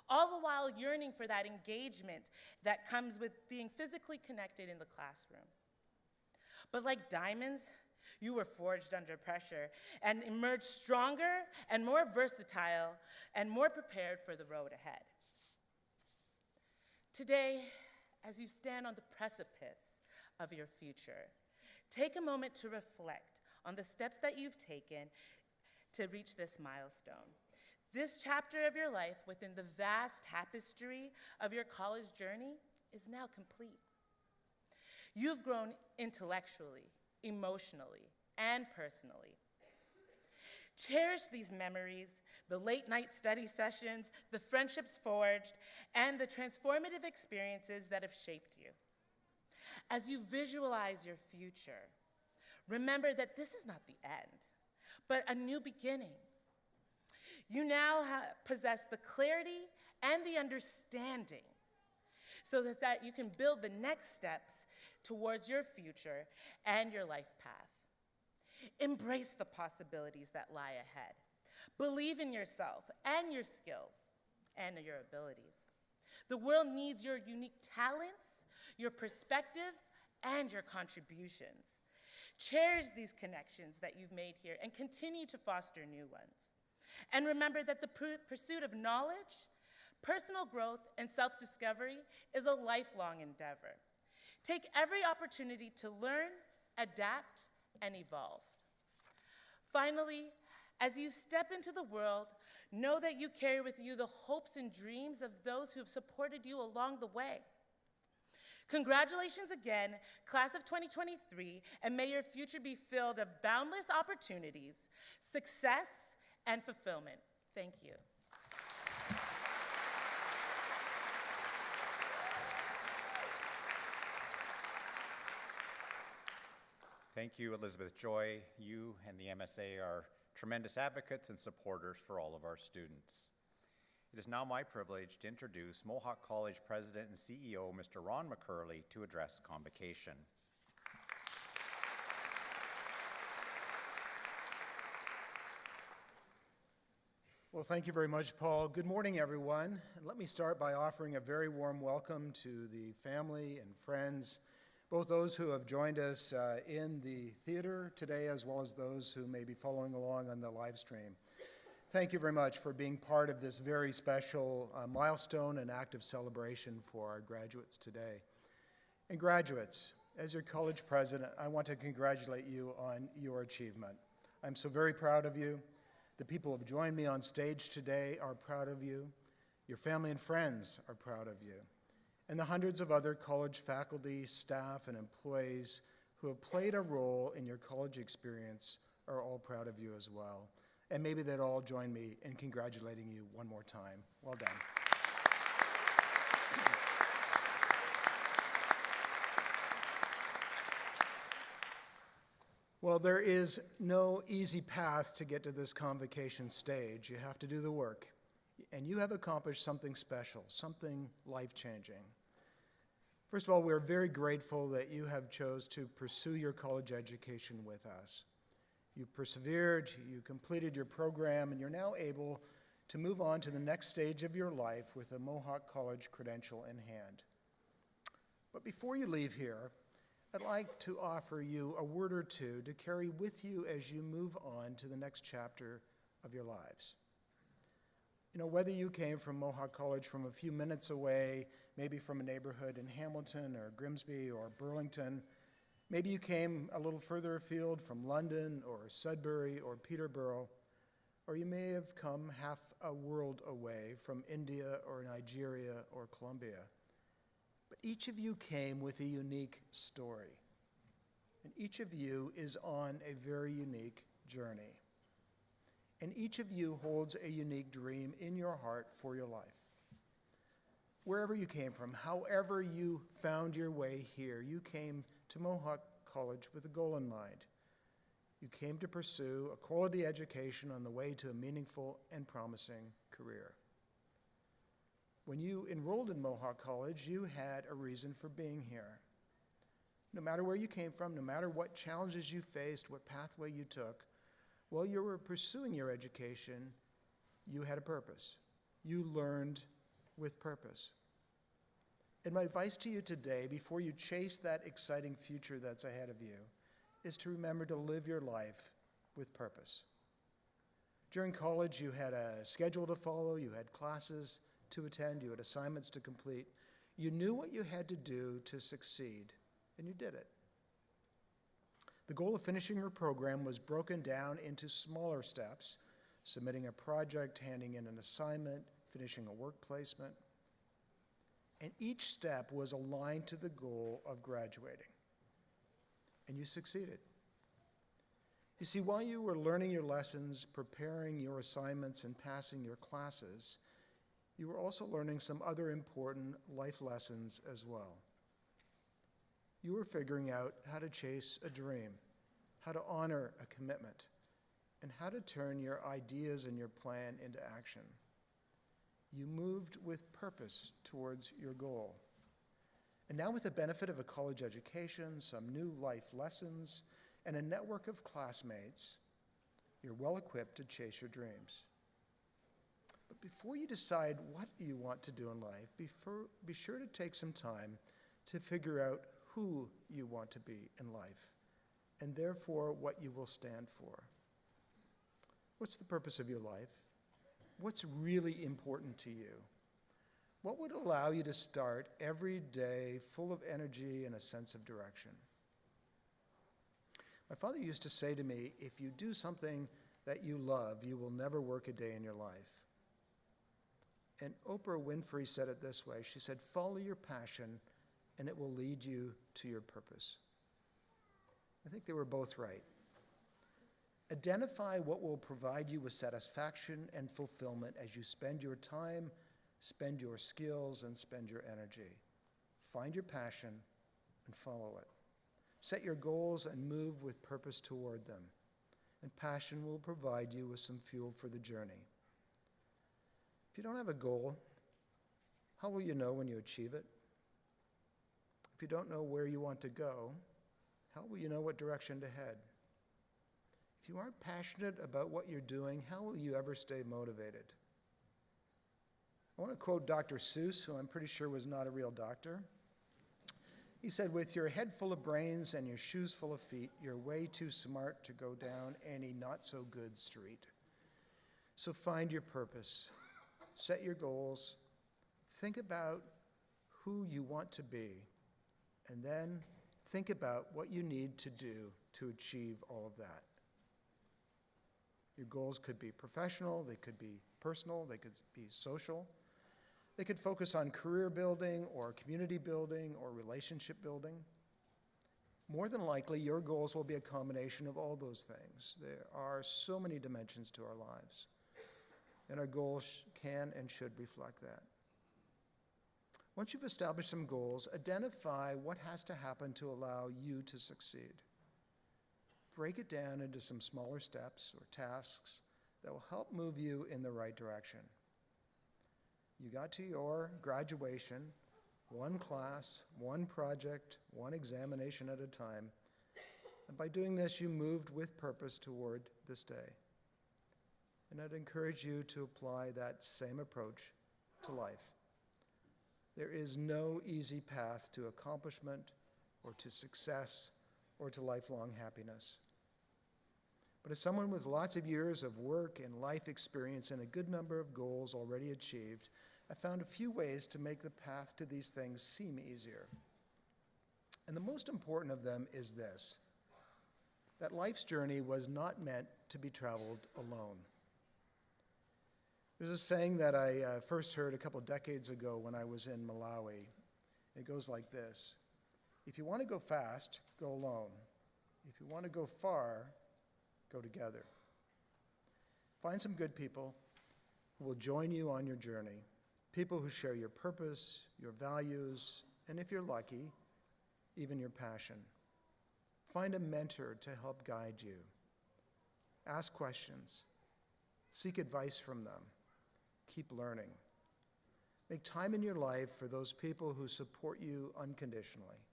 all the while yearning for that engagement that comes with being physically connected in the classroom. But like diamonds, you were forged under pressure and emerged stronger and more versatile and more prepared for the road ahead. Today, as you stand on the precipice of your future, take a moment to reflect on the steps that you've taken to reach this milestone. This chapter of your life within the vast tapestry of your college journey is now complete. You've grown intellectually, emotionally, and personally. Cherish these memories, the late night study sessions, the friendships forged, and the transformative experiences that have shaped you. As you visualize your future, remember that this is not the end, but a new beginning. You now possess the clarity and the understanding so that you can build the next steps towards your future and your life path. Embrace the possibilities that lie ahead. Believe in yourself and your skills and your abilities. The world needs your unique talents, your perspectives, and your contributions. Cherish these connections that you've made here and continue to foster new ones. And remember that the pursuit of knowledge, personal growth, and self-discovery is a lifelong endeavor. Take every opportunity to learn, adapt, and evolve. Finally, as you step into the world, know that you carry with you the hopes and dreams of those who have supported you along the way. Congratulations again, class of 2023, and may your future be filled of boundless opportunities, success, and fulfillment. Thank you. Thank you, Elizabeth Joy. You and the MSA are tremendous advocates and supporters for all of our students. It is now my privilege to introduce Mohawk College President and CEO, Mr. Ron McKeil, to address Convocation. Well, thank you very much, Paul. Good morning, everyone. And let me start by offering a very warm welcome to the family and friends, both those who have joined us in the theater today, as well as those who may be following along on the live stream. Thank you very much for being part of this very special milestone and active celebration for our graduates today. And graduates, as your college president, I want to congratulate you on your achievement. I'm so very proud of you. The people who have joined me on stage today are proud of you. Your family and friends are proud of you. And the hundreds of other college faculty, staff, and employees who have played a role in your college experience are all proud of you as well. And maybe they'd all join me in congratulating you one more time. Well done. Well, there is no easy path to get to this convocation stage. You have to do the work. And you have accomplished something special, something life-changing. First of all, we're very grateful that you have chose to pursue your college education with us. You persevered, you completed your program, and you're now able to move on to the next stage of your life with a Mohawk College credential in hand. But before you leave here, I'd like to offer you a word or two to carry with you as you move on to the next chapter of your lives. You know, whether you came from Mohawk College from a few minutes away, maybe from a neighborhood in Hamilton or Grimsby or Burlington, maybe you came a little further afield from London or Sudbury or Peterborough, or you may have come half a world away from India or Nigeria or Colombia. But each of you came with a unique story, and each of you is on a very unique journey. And each of you holds a unique dream in your heart for your life. Wherever you came from, however you found your way here, you came to Mohawk College with a goal in mind. You came to pursue a quality education on the way to a meaningful and promising career. When you enrolled in Mohawk College, you had a reason for being here. No matter where you came from, no matter what challenges you faced, what pathway you took, while you were pursuing your education, you had a purpose. You learned with purpose. And my advice to you today, before you chase that exciting future that's ahead of you, is to remember to live your life with purpose. During college, you had a schedule to follow, you had classes to attend, you had assignments to complete. You knew what you had to do to succeed, and you did it. The goal of finishing your program was broken down into smaller steps: submitting a project, handing in an assignment, finishing a work placement. And each step was aligned to the goal of graduating. And you succeeded. You see, while you were learning your lessons, preparing your assignments, and passing your classes, you were also learning some other important life lessons as well. You were figuring out how to chase a dream, how to honor a commitment, and how to turn your ideas and your plan into action. You moved with purpose towards your goal. And now, with the benefit of a college education, some new life lessons, and a network of classmates, you're well equipped to chase your dreams. But before you decide what you want to do in life, be sure to take some time to figure out who you want to be in life, and therefore what you will stand for. What's the purpose of your life? What's really important to you? What would allow you to start every day full of energy and a sense of direction? My father used to say to me, if you do something that you love, you will never work a day in your life. And Oprah Winfrey said it this way. She said, follow your passion and it will lead you to your purpose. I think they were both right. Identify what will provide you with satisfaction and fulfillment as you spend your time, spend your skills, and spend your energy. Find your passion and follow it. Set your goals and move with purpose toward them. And passion will provide you with some fuel for the journey. If you don't have a goal, how will you know when you achieve it? If you don't know where you want to go, how will you know what direction to head? If you aren't passionate about what you're doing, how will you ever stay motivated? I want to quote Dr. Seuss, who I'm pretty sure was not a real doctor. He said, with your head full of brains and your shoes full of feet, you're way too smart to go down any not-so-good street. So find your purpose, set your goals, think about who you want to be, and then think about what you need to do to achieve all of that. Your goals could be professional, they could be personal, they could be social. They could focus on career building or community building or relationship building. More than likely, your goals will be a combination of all those things. There are so many dimensions to our lives, and our goals can and should reflect that. Once you've established some goals, identify what has to happen to allow you to succeed. Break it down into some smaller steps or tasks that will help move you in the right direction. You got to your graduation, one class, one project, one examination at a time. And by doing this, you moved with purpose toward this day. And I'd encourage you to apply that same approach to life. There is no easy path to accomplishment or to success or to lifelong happiness. But as someone with lots of years of work and life experience and a good number of goals already achieved, I found a few ways to make the path to these things seem easier. And the most important of them is this, that life's journey was not meant to be traveled alone. There's a saying that I first heard a couple decades ago when I was in Malawi. It goes like this: if you want to go fast, go alone. If you want to go far, go together. Find some good people who will join you on your journey, people who share your purpose, your values, and if you're lucky, even your passion. Find a mentor to help guide you. Ask questions. Seek advice from them. Keep learning. Make time in your life for those people who support you unconditionally: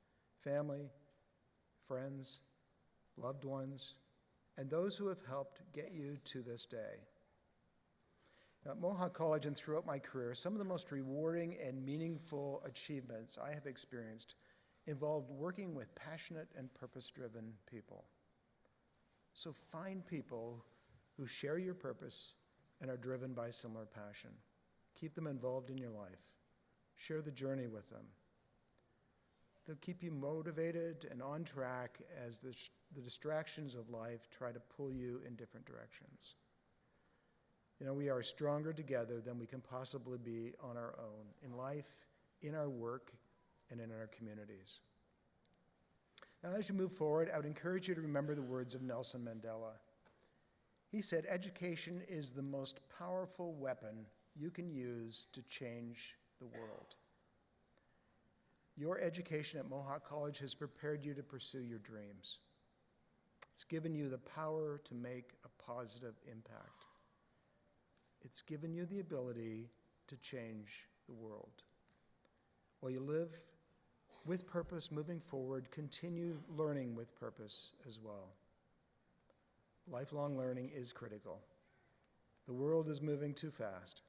family, friends, loved ones, and those who have helped get you to this day. At Mohawk College and throughout my career, some of the most rewarding and meaningful achievements I have experienced involved working with passionate and purpose-driven people. So find people who share your purpose and are driven by similar passion. Keep them involved in your life. Share the journey with them. They'll keep you motivated and on track as the distractions of life try to pull you in different directions. You know, we are stronger together than we can possibly be on our own, in life, in our work, and in our communities. Now, as you move forward, I would encourage you to remember the words of Nelson Mandela. He said, "Education is the most powerful weapon you can use to change the world." Your education at Mohawk College has prepared you to pursue your dreams. It's given you the power to make a positive impact. It's given you the ability to change the world. While you live with purpose moving forward, continue learning with purpose as well. Lifelong learning is critical. The world is moving too fast.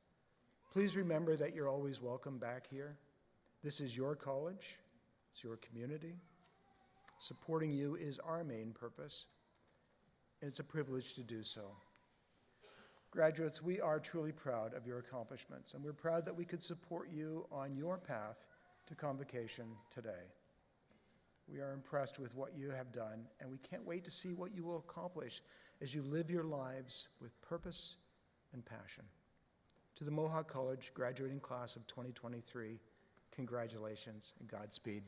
Please remember that you're always welcome back here. This is your college. It's your community. Supporting you is our main purpose, and it's a privilege to do so. Graduates, we are truly proud of your accomplishments, and we're proud that we could support you on your path to Convocation today. We are impressed with what you have done, and we can't wait to see what you will accomplish as you live your lives with purpose and passion. To the Mohawk College graduating class of 2023, congratulations and Godspeed.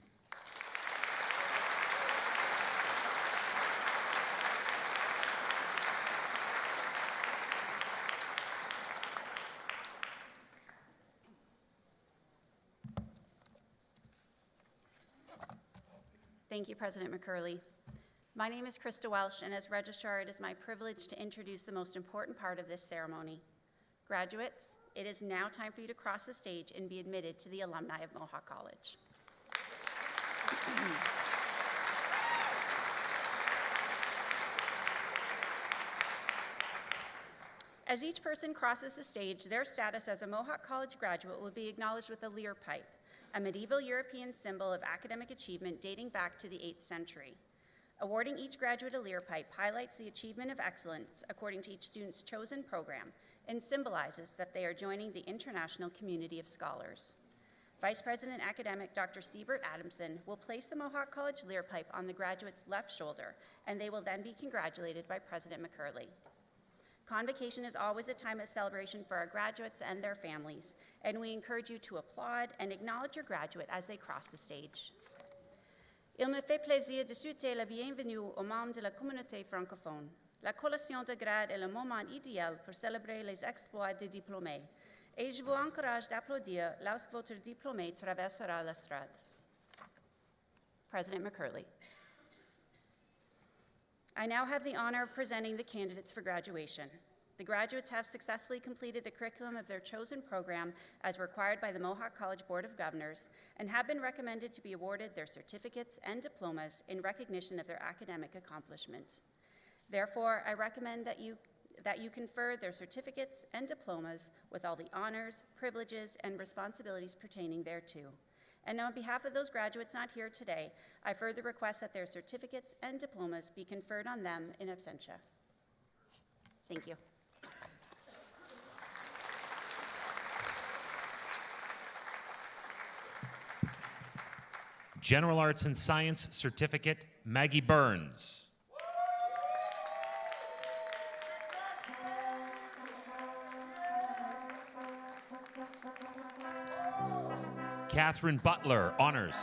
Thank you, President McKeil. My name is Krista Welsh, and as registrar, it is my privilege to introduce the most important part of this ceremony. Graduates, it is now time for you to cross the stage and be admitted to the alumni of Mohawk College. As each person crosses the stage, their status as a Mohawk College graduate will be acknowledged with a lyre pipe, a medieval European symbol of academic achievement dating back to the 8th century. Awarding each graduate a lyre pipe highlights the achievement of excellence according to each student's chosen program and symbolizes that they are joining the international community of scholars. Vice President Academic Dr. Siebert Adamson will place the Mohawk College lyre pipe on the graduate's left shoulder, and they will then be congratulated by President McKeil. Convocation is always a time of celebration for our graduates and their families, and we encourage you to applaud and acknowledge your graduate as they cross the stage. Il me fait plaisir de souhaiter la bienvenue aux membres de la communauté francophone. La collation de grade est le moment idéal pour célébrer les exploits des diplômés, et je vous encourage d'applaudir lorsque votre diplômé traversera l'estrade. President McKeil. I now have the honor of presenting the candidates for graduation. The graduates have successfully completed the curriculum of their chosen program as required by the Mohawk College Board of Governors and have been recommended to be awarded their certificates and diplomas in recognition of their academic accomplishment. Therefore, I recommend that you confer their certificates and diplomas with all the honors, privileges, and responsibilities pertaining thereto. And on behalf of those graduates not here today, I further request that their certificates and diplomas be conferred on them in absentia. Thank you. General Arts and Science Certificate, Maggie Burns. Catherine Butler, Honors.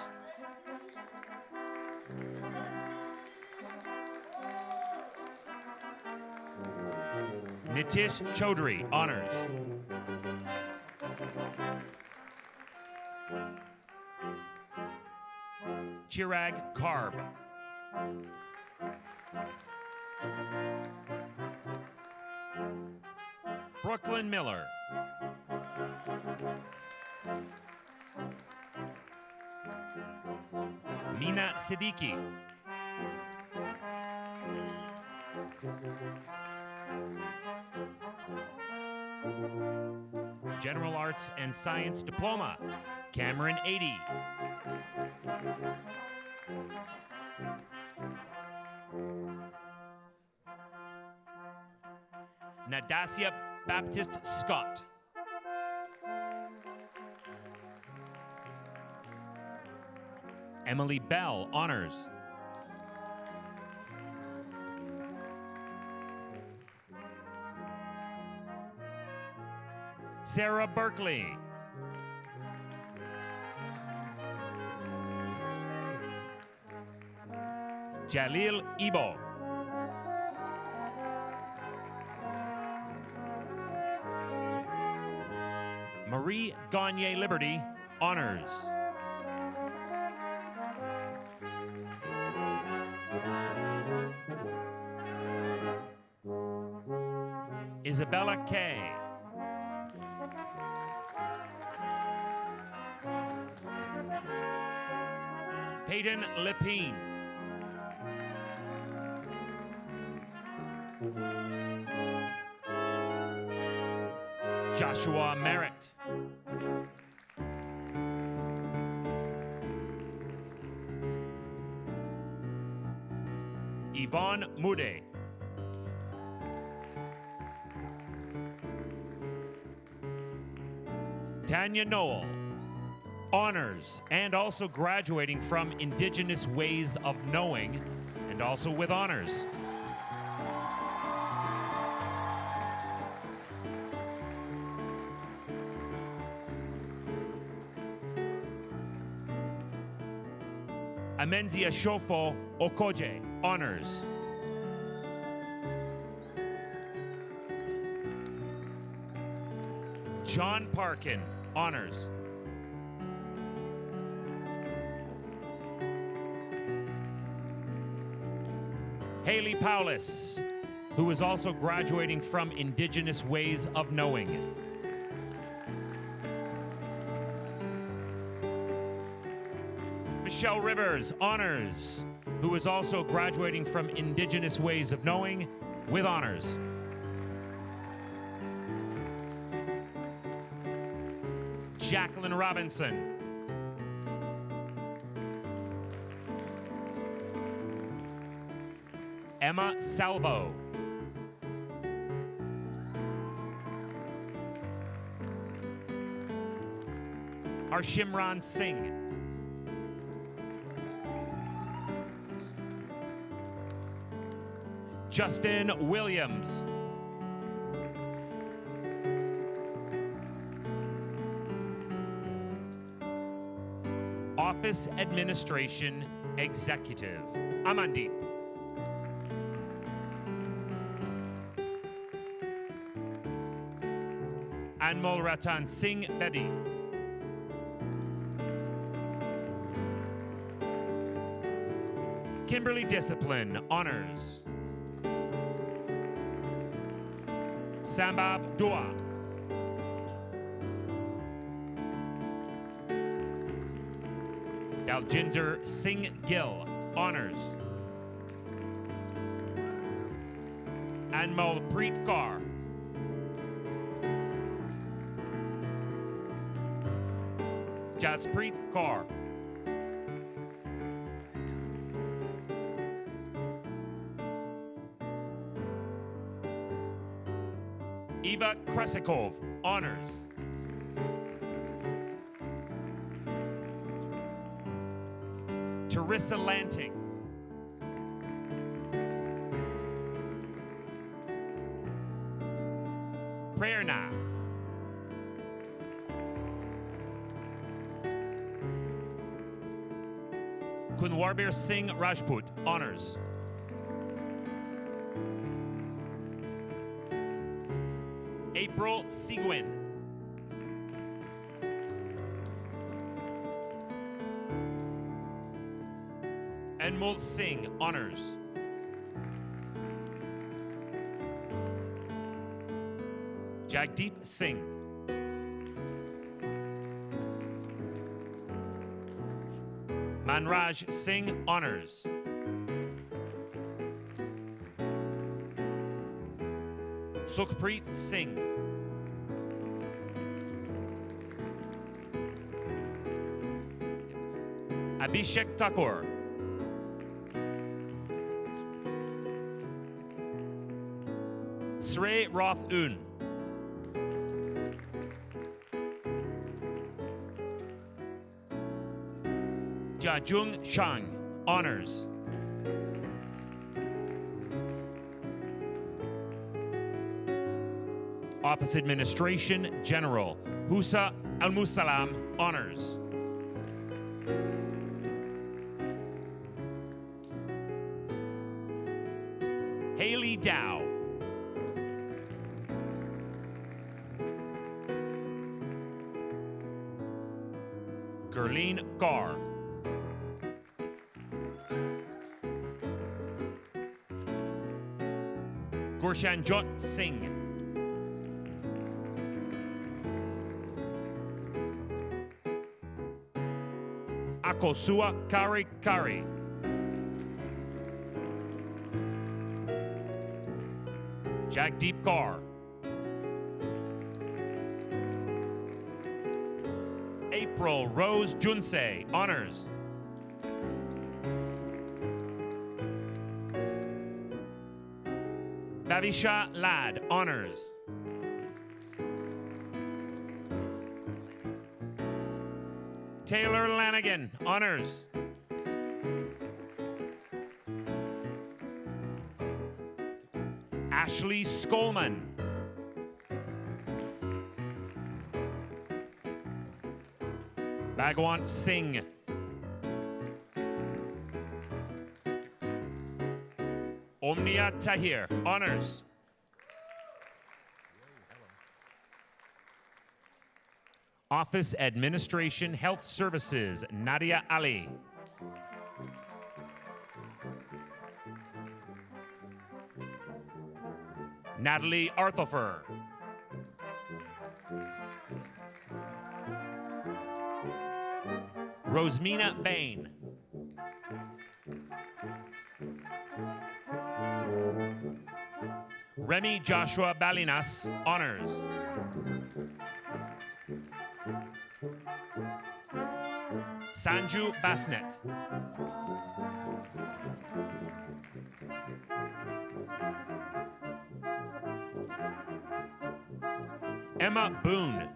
Nitish Chaudhary, Honors. Chirag Karb. Brooklyn Miller. Mina Siddiqui. General Arts and Science Diploma, Cameron 80. Nadasia Baptist Scott. Emily Bell, honors. Sarah Berkeley. Jalil Ibo. Marie Gagne Liberty, honors. Isabella Kay. Peyton Lepine. Joshua Merritt. Yvonne Mude. Tanya Noel, honors, and also graduating from Indigenous Ways of Knowing, and also with honors. Amenzia Shofo Okoje, honors. John Parkin, honors. Haley Paulus, who is also graduating from Indigenous Ways of Knowing. Michelle Rivers, honors, who is also graduating from Indigenous Ways of Knowing with honors. Jacqueline Robinson. Emma Salvo. Arshimran Singh. Justin Williams. Office Administration Executive, Amandeep. Anmol Ratan Singh Bedi. Kimberly Discipline, honors. Sambab Dua. Daljinder Singh Gill, honors. Anmol Preet Kaur. Jaspreet Kaur. Eva Kresikov, honors. Teresa Lanting. Prerna. Kunwarbir Singh Rajput, honors. April Seguin. Anmol Singh, honors. Jagdeep Singh. Manraj Singh, honors. Sukhpreet Singh. Abhishek Thakur. Srey Roth Un. Jiajung Shang, honors. Office Administration General, Husa Al-Musalam, honors. Haley Dow. Gurleen Kaur. Gurshanjot Singh. Akosua Kari Kari. Jagdeep Kaur. April Rose Junsei, honors. Bavisha Lad, honors. Taylor Lanigan, honors. Ashley Skolman. Bhagwant Singh. Omnia Tahir, honors. Office Administration Health Services, Nadia Ali. Natalie Arthofer. Rosmina Bain. Remy Joshua Balinas, honors. Sanju Basnet. Emma Boone.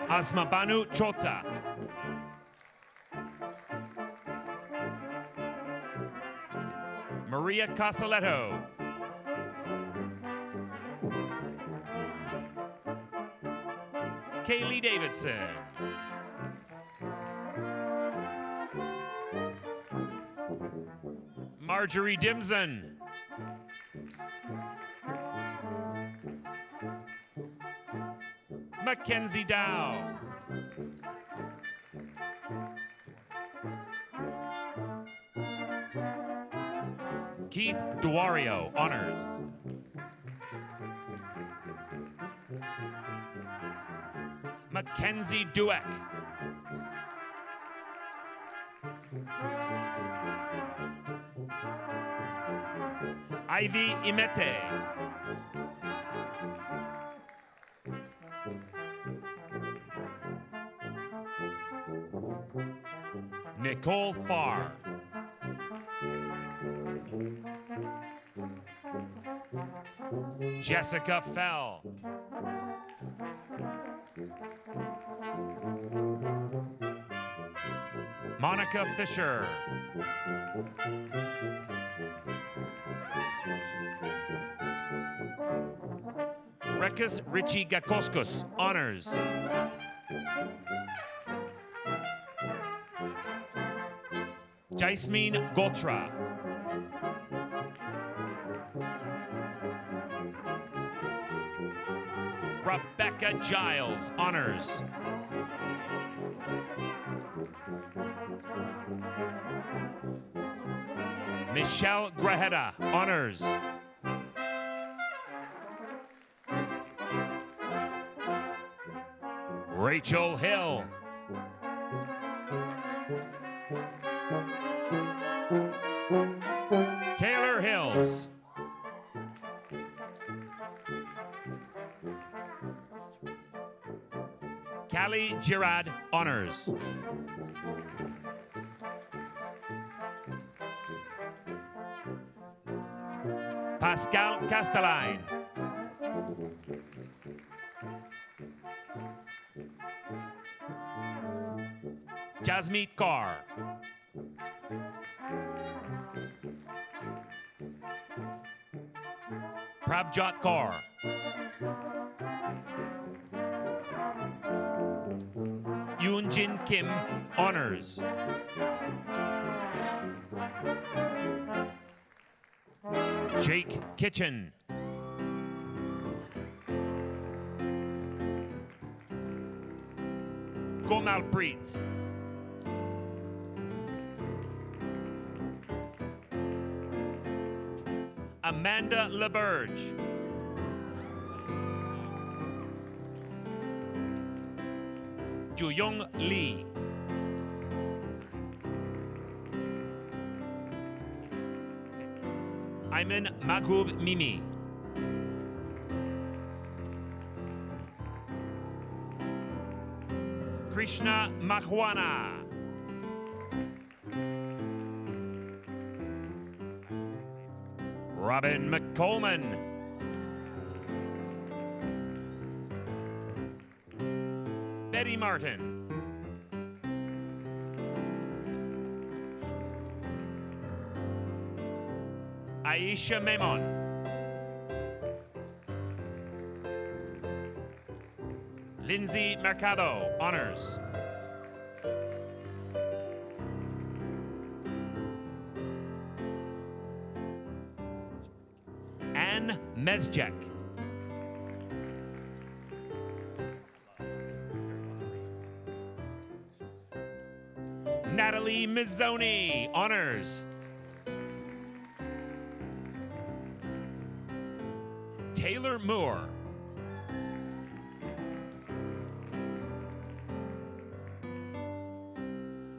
Asmabanu Chota. Maria Casaletto. Kaylee Davidson. Marjorie Dimson. Mackenzie Dow. Keith Duario, honors. Mackenzie Dueck. Ivy Imete. Nicole Farr. Jessica Fell. Monica Fisher. Rekas Richie Gakoskos, honors. Jasmine Gotra. Rebecca Giles, honors. Michelle Grajeda, honors. Rachel Hill. Taylor Hills. Natalie Girard, honors. Pascal Castelline. Jasmeet Kaur. Prabjot Kaur. Yoonjin Kim, honors. Jake Kitchen. Gomalpreet. Amanda LeBurge. Juyong Lee. Ayman Maghoob Mimi. Krishna Makhwana. Robin McColman. Betty Martin. Aisha Memon. Lindsay Mercado, honors. Anne Mezjek. Natalie Mizzoni, honors. Taylor Moore.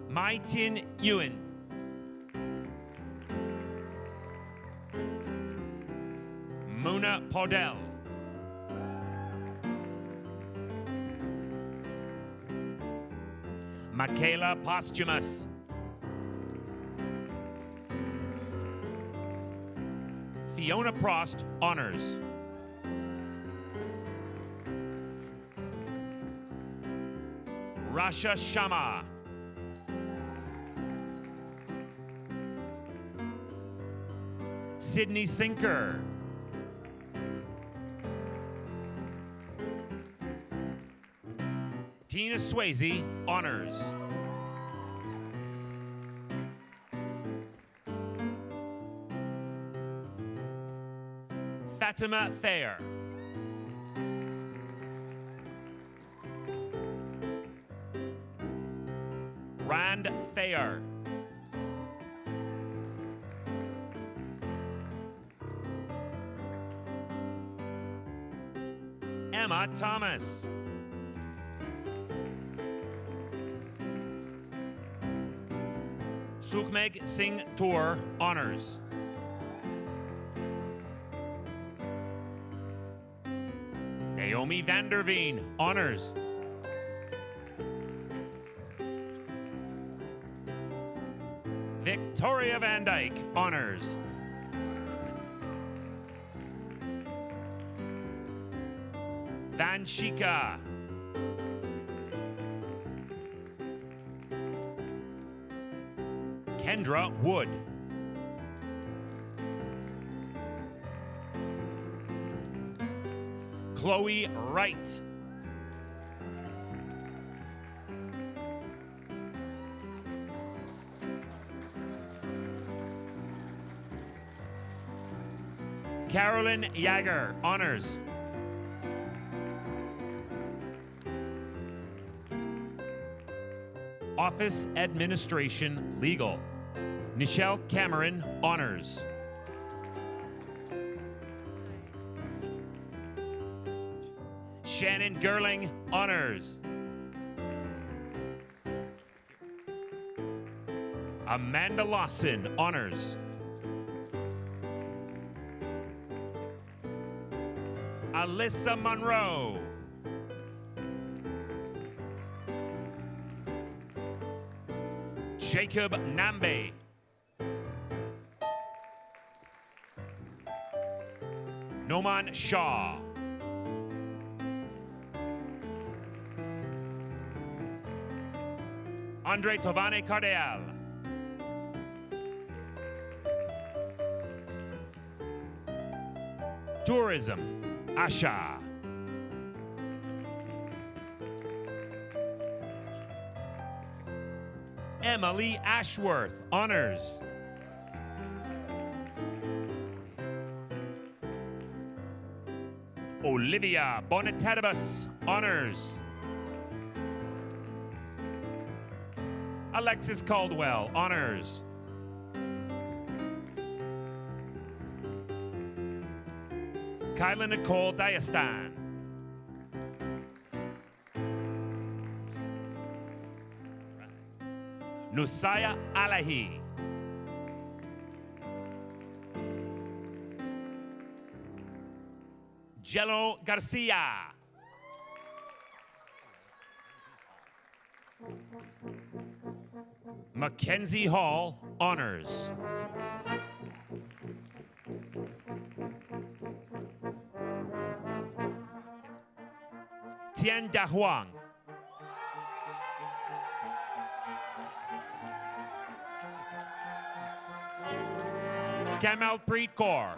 Mai Tin Ewan. Muna Podell. Michaela Posthumus. Fiona Prost, honors. Rasha Shama. Sydney Sinker. Tina Swayze, honors. Fatima Thayer. Rand Thayer. Emma Thomas. Sukhmeg Singh Tour, honors. Naomi Vanderveen, honors. Victoria Van Dyke, honors. Vanshika. Kendra Wood. Chloe Wright. Carolyn Yager, honors. Office Administration Legal. Nichelle Cameron, honors. Shannon Gerling, honors. Amanda Lawson, honors. Alyssa Monroe. Jacob Nambe. Noman Shaw. Andre Tovane Cardeal. Tourism, Asha. Emily Ashworth, honors. Olivia Bonitadibus, honors. Alexis Caldwell, honors. Kyla Nicole Diastan. Nusaya Alahi. Jello Garcia. Mackenzie Hall, honors. Tien Da Huang. Kamalpreet Kaur.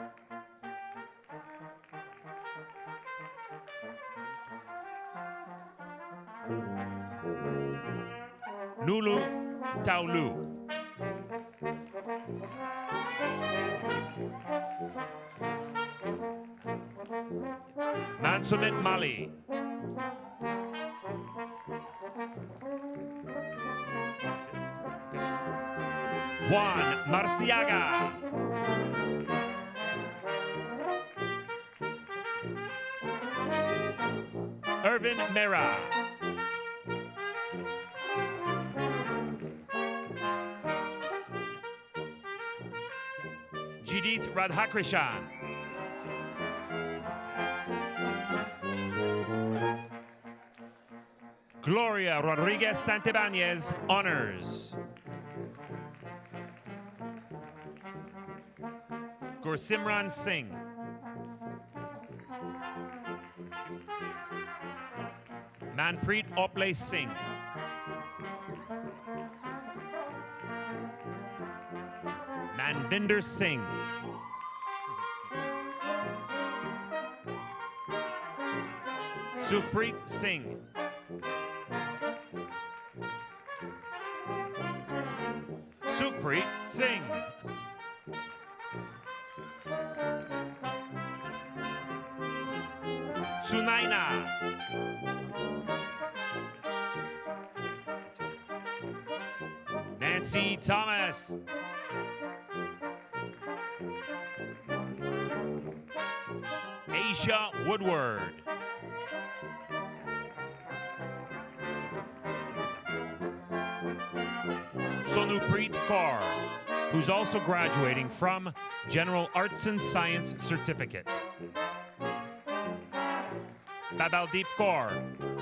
Nulu Taulu. Mansumit Mali. Juan Marciaga. Irvin Mera. Judith Radhakrishan. Gloria Rodriguez Santibanez, honors. Gursimran Singh. Manpreet Ople Singh. Manvinder Singh. Sukhpreet Singh. Sukhpreet Singh. Sunaina. Nancy Thomas. Asia Woodward. Sonupreet Kaur, who's also graduating from General Arts and Science Certificate. Babaldeep Kaur,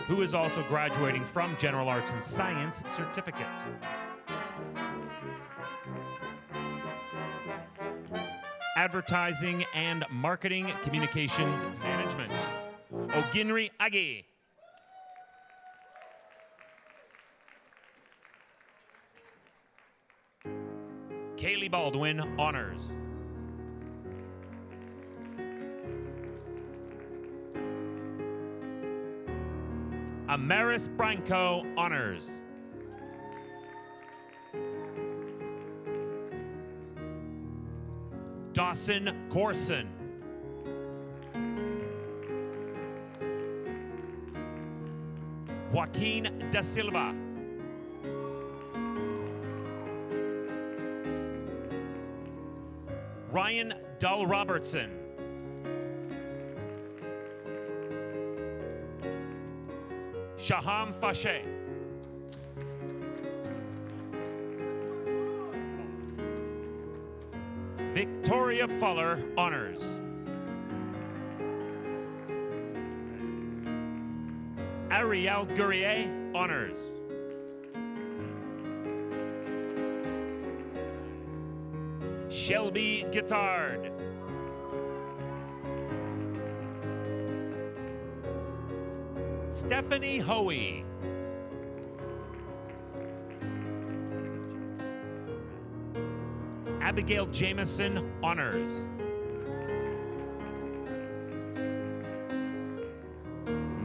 who is also graduating from General Arts and Science Certificate. Advertising and Marketing Communications Management. Oginri Agi. Kaylee Baldwin, honors. Amaris Branco, honors. Dawson Corson. Joaquin Da Silva. Ryan Dull Robertson. Shaham Fashe. Victoria Fuller, honors. Ariel Gurrier, honors. Shelby Guittard. Stephanie Hoey. Abigail Jameson, honors.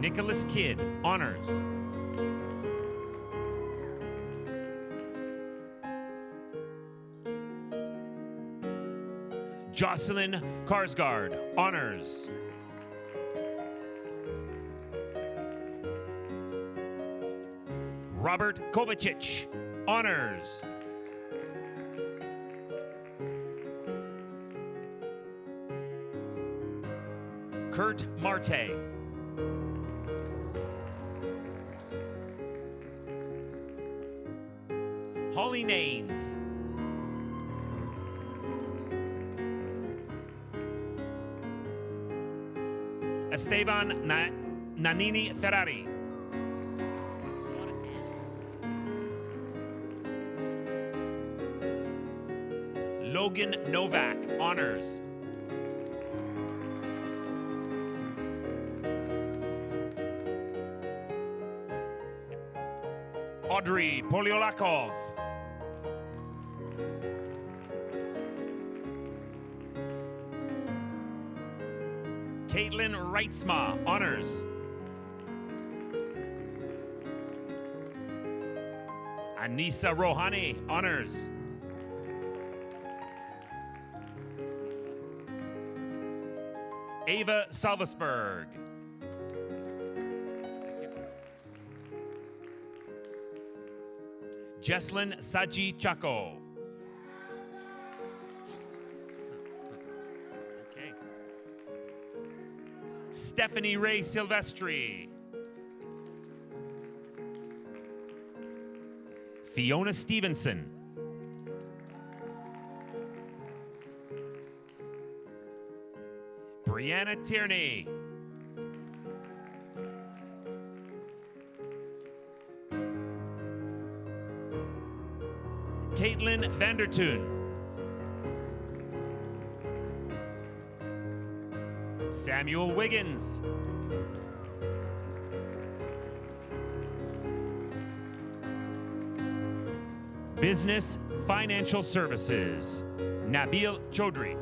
Nicholas Kidd, honors. Jocelyn Karsgaard, honors. Robert Kovacic, honors. Kurt Marte. Holly Naines. Esteban Nanini Ferrari. Logan Novak, honors. Audrey Poliolakov. Caitlin Reitzma, honors. Anissa Rohani, honors. Ava Salvesberg. Jesslyn Saji Chaco. Okay. Stephanie Ray Silvestri. Fiona Stevenson. Brianna Tierney. Caitlin Vandertoon. Samuel Wiggins. Business Financial Services, Nabil Chaudhry.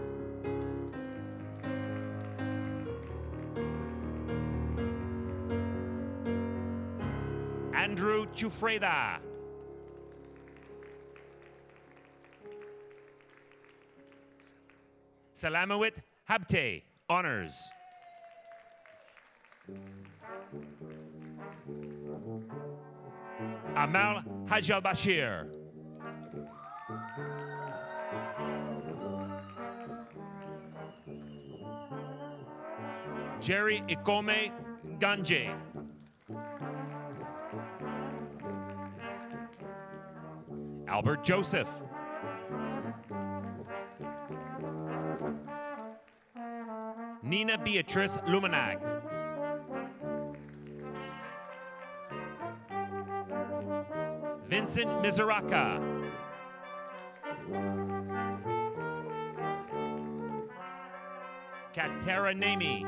Andrew Chufreda. Salamawit Habte, honors. Amal Hajal Bashir. Jerry Ikome Ganje. Albert Joseph. Nina Beatrice Lumanag. Vincent Mizuraka. Katera Nemi.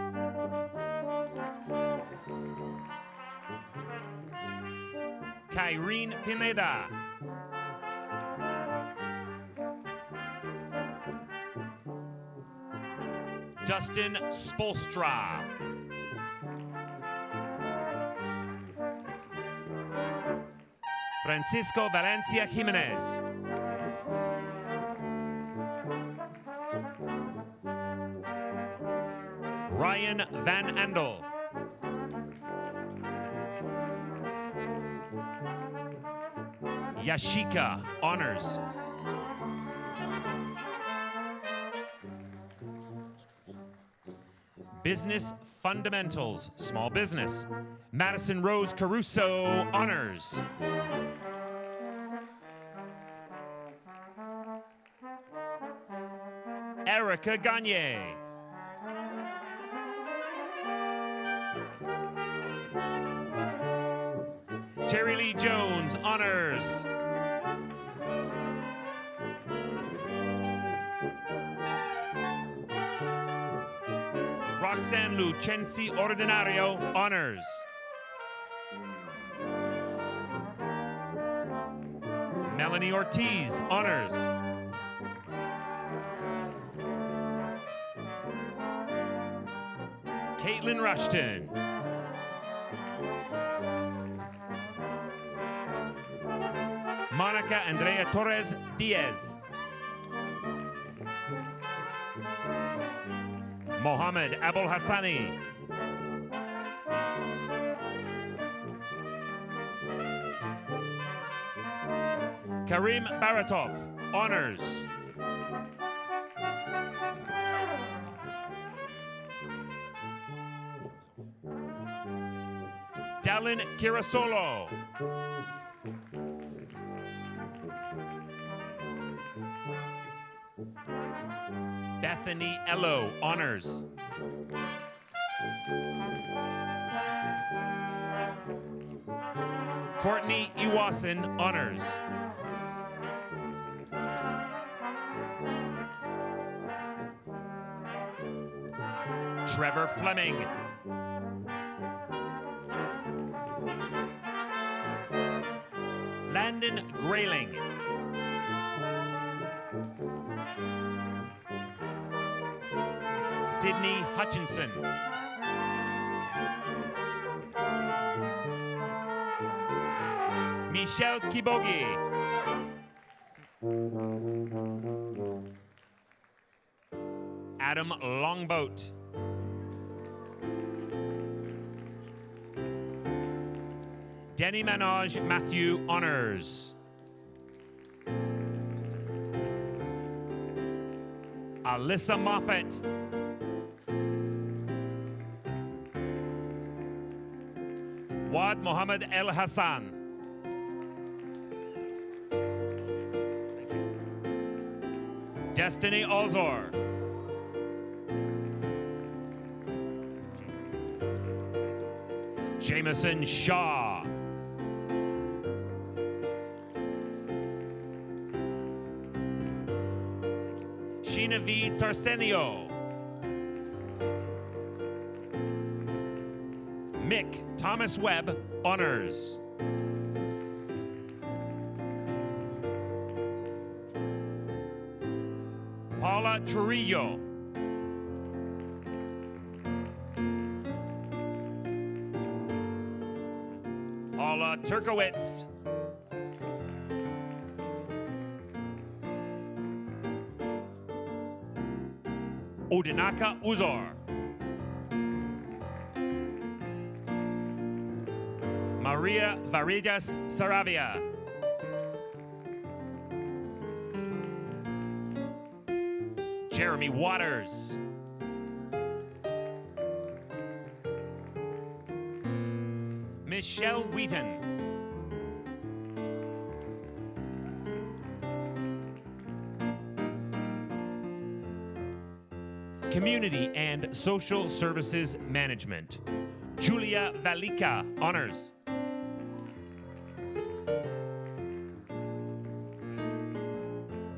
Kyrene Pineda. Dustin Spolstra. Francisco Valencia Jimenez. Ryan Van Andel. Yashika, honors. Business Fundamentals, Small Business. Madison Rose Caruso, honors. Erica Gagne. Jerry Lee Jones, honors. Roxanne Lucenzi Ordinario, honors. Melanie Ortiz, honors. Caitlin Rushton. Monica Andrea Torres Diaz. Mohammed Abul Hassani. Karim Baratov, honors. Dallin Kirasolo. Bethany Ello, honors. Courtney Iwasan, honors. Trevor Fleming. Landon Grayling. Sydney Hutchinson. Michelle Kibogi. Adam Longboat. Denny Manoj Matthew, honors. Alyssa Moffat. Wad Mohammed El Hassan. Destiny Ozor. Jameson Shaw. Sheena V. Tarsenio. Mick Thomas Webb, honors. Paula Trujillo. Paula Turkowitz. Odinaka Uzor. Maria Varillas Saravia. Jeremy Waters. Michelle Wheaton. Community and Social Services Management. Julia Valika, honors.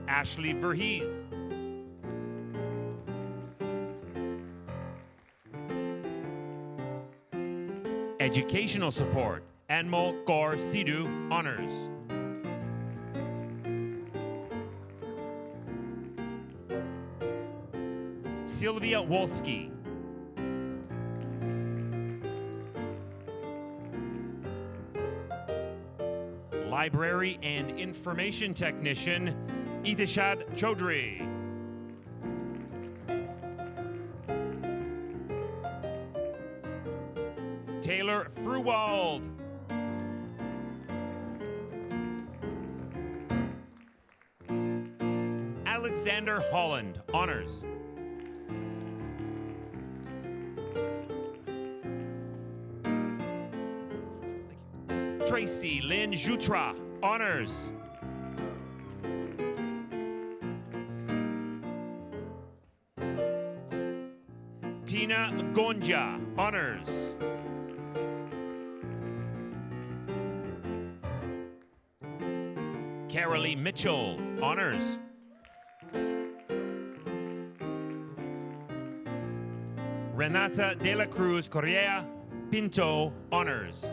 Ashley Verhees. Educational Support, Anmol Kaur Sidhu, honors. Sylvia Wolski. Library and Information Technician, Itishad Chaudhry. Taylor Fruwald. Alexander Holland, honors. Tracy Lynn Jutra, honors. Tina Mgonja, honors. Carolee Mitchell, honors. Renata de la Cruz Correa Pinto, honors.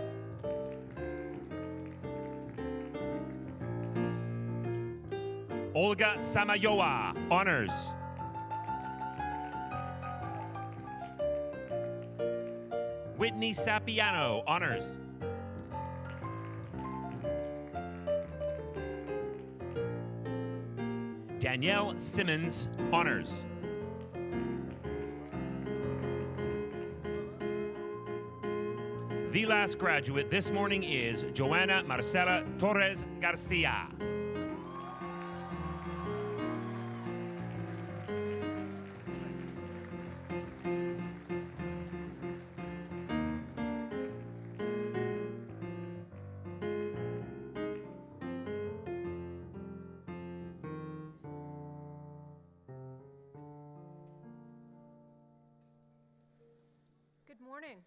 Olga Samayoa, honors. Whitney Sapiano, honors. Danielle Simmons, honors. The last graduate this morning is Joanna Marcela Torres Garcia. Good morning.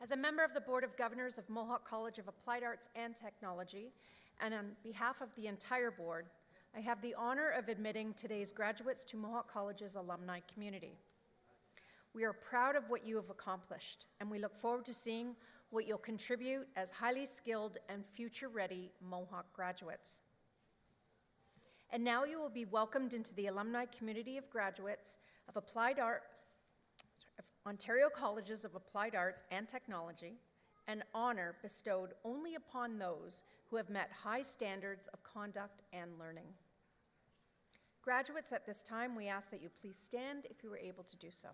As a member of the Board of Governors of Mohawk College of Applied Arts and Technology, and on behalf of the entire board, I have the honor of admitting today's graduates to Mohawk College's alumni community. We are proud of what you have accomplished, and we look forward to seeing what you'll contribute as highly skilled and future-ready Mohawk graduates. And now you will be welcomed into the alumni community of graduates of Ontario Colleges of Applied Arts and Technology, an honor bestowed only upon those who have met high standards of conduct and learning. Graduates, at this time, we ask that you please stand if you are able to do so.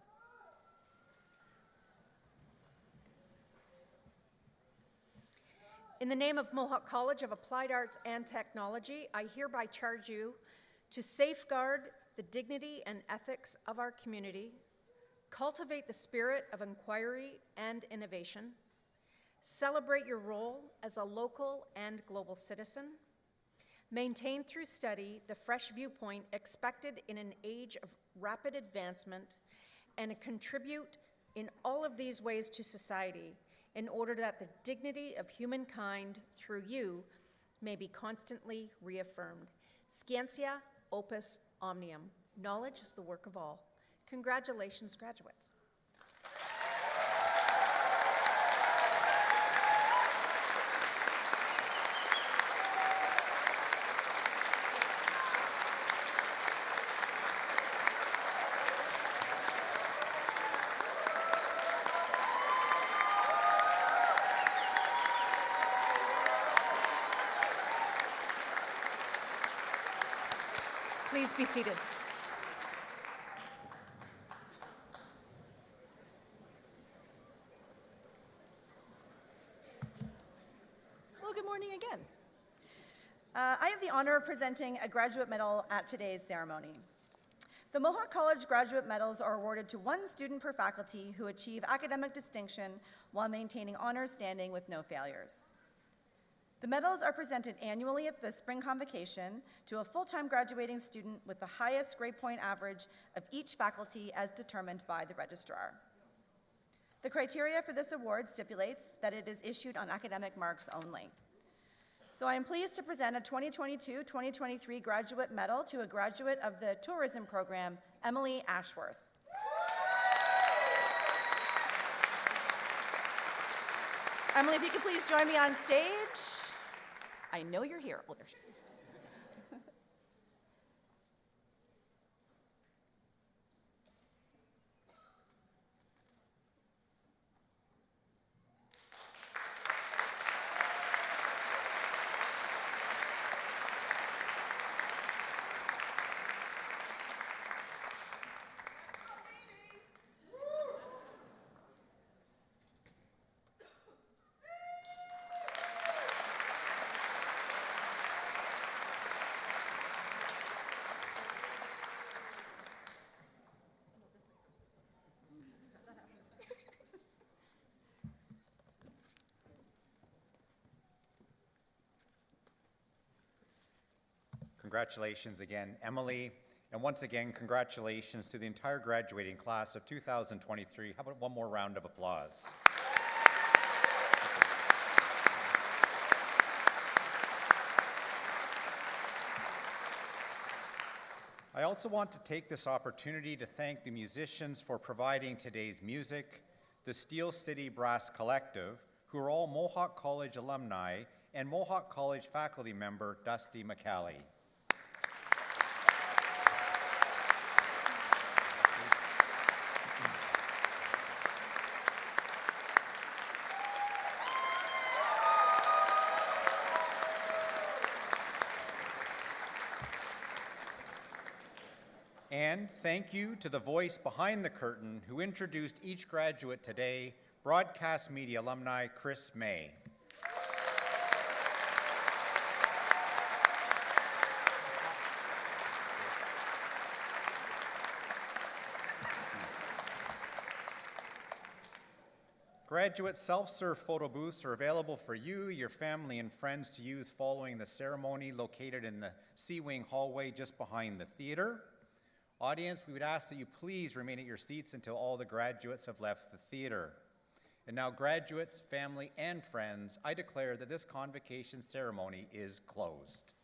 In the name of Mohawk College of Applied Arts and Technology, I hereby charge you to safeguard the dignity and ethics of our community, cultivate the spirit of inquiry and innovation, celebrate your role as a local and global citizen, maintain through study the fresh viewpoint expected in an age of rapid advancement, and contribute in all of these ways to society in order that the dignity of humankind through you may be constantly reaffirmed. Scientia opus omnium. Knowledge is the work of all. Congratulations, graduates. Please be seated. Well, good morning again. I have the honor of presenting a graduate medal at today's ceremony. The Mohawk College graduate medals are awarded to one student per faculty who achieve academic distinction while maintaining honor standing with no failures. The medals are presented annually at the spring convocation to a full-time graduating student with the highest grade point average of each faculty as determined by the registrar. The criteria for this award stipulates that it is issued on academic marks only. So I am pleased to present a 2022-2023 graduate medal to a graduate of the tourism program, Emily Ashworth. Emily, if you could please join me on stage. I know you're here. Oh, there she is. Congratulations again, Emily. And once again, congratulations to the entire graduating class of 2023. How about one more round of applause? I also want to take this opportunity to thank the musicians for providing today's music, the Steel City Brass Collective, who are all Mohawk College alumni, and Mohawk College faculty member Dusty McKeil. And thank you to the voice behind the curtain who introduced each graduate today, broadcast media alumni Chris May. Graduate self-serve photo booths are available for you, your family, and friends to use following the ceremony, located in the C-Wing hallway just behind the theater. Audience, we would ask that you please remain at your seats until all the graduates have left the theater. And now, graduates, family, and friends, I declare that this convocation ceremony is closed.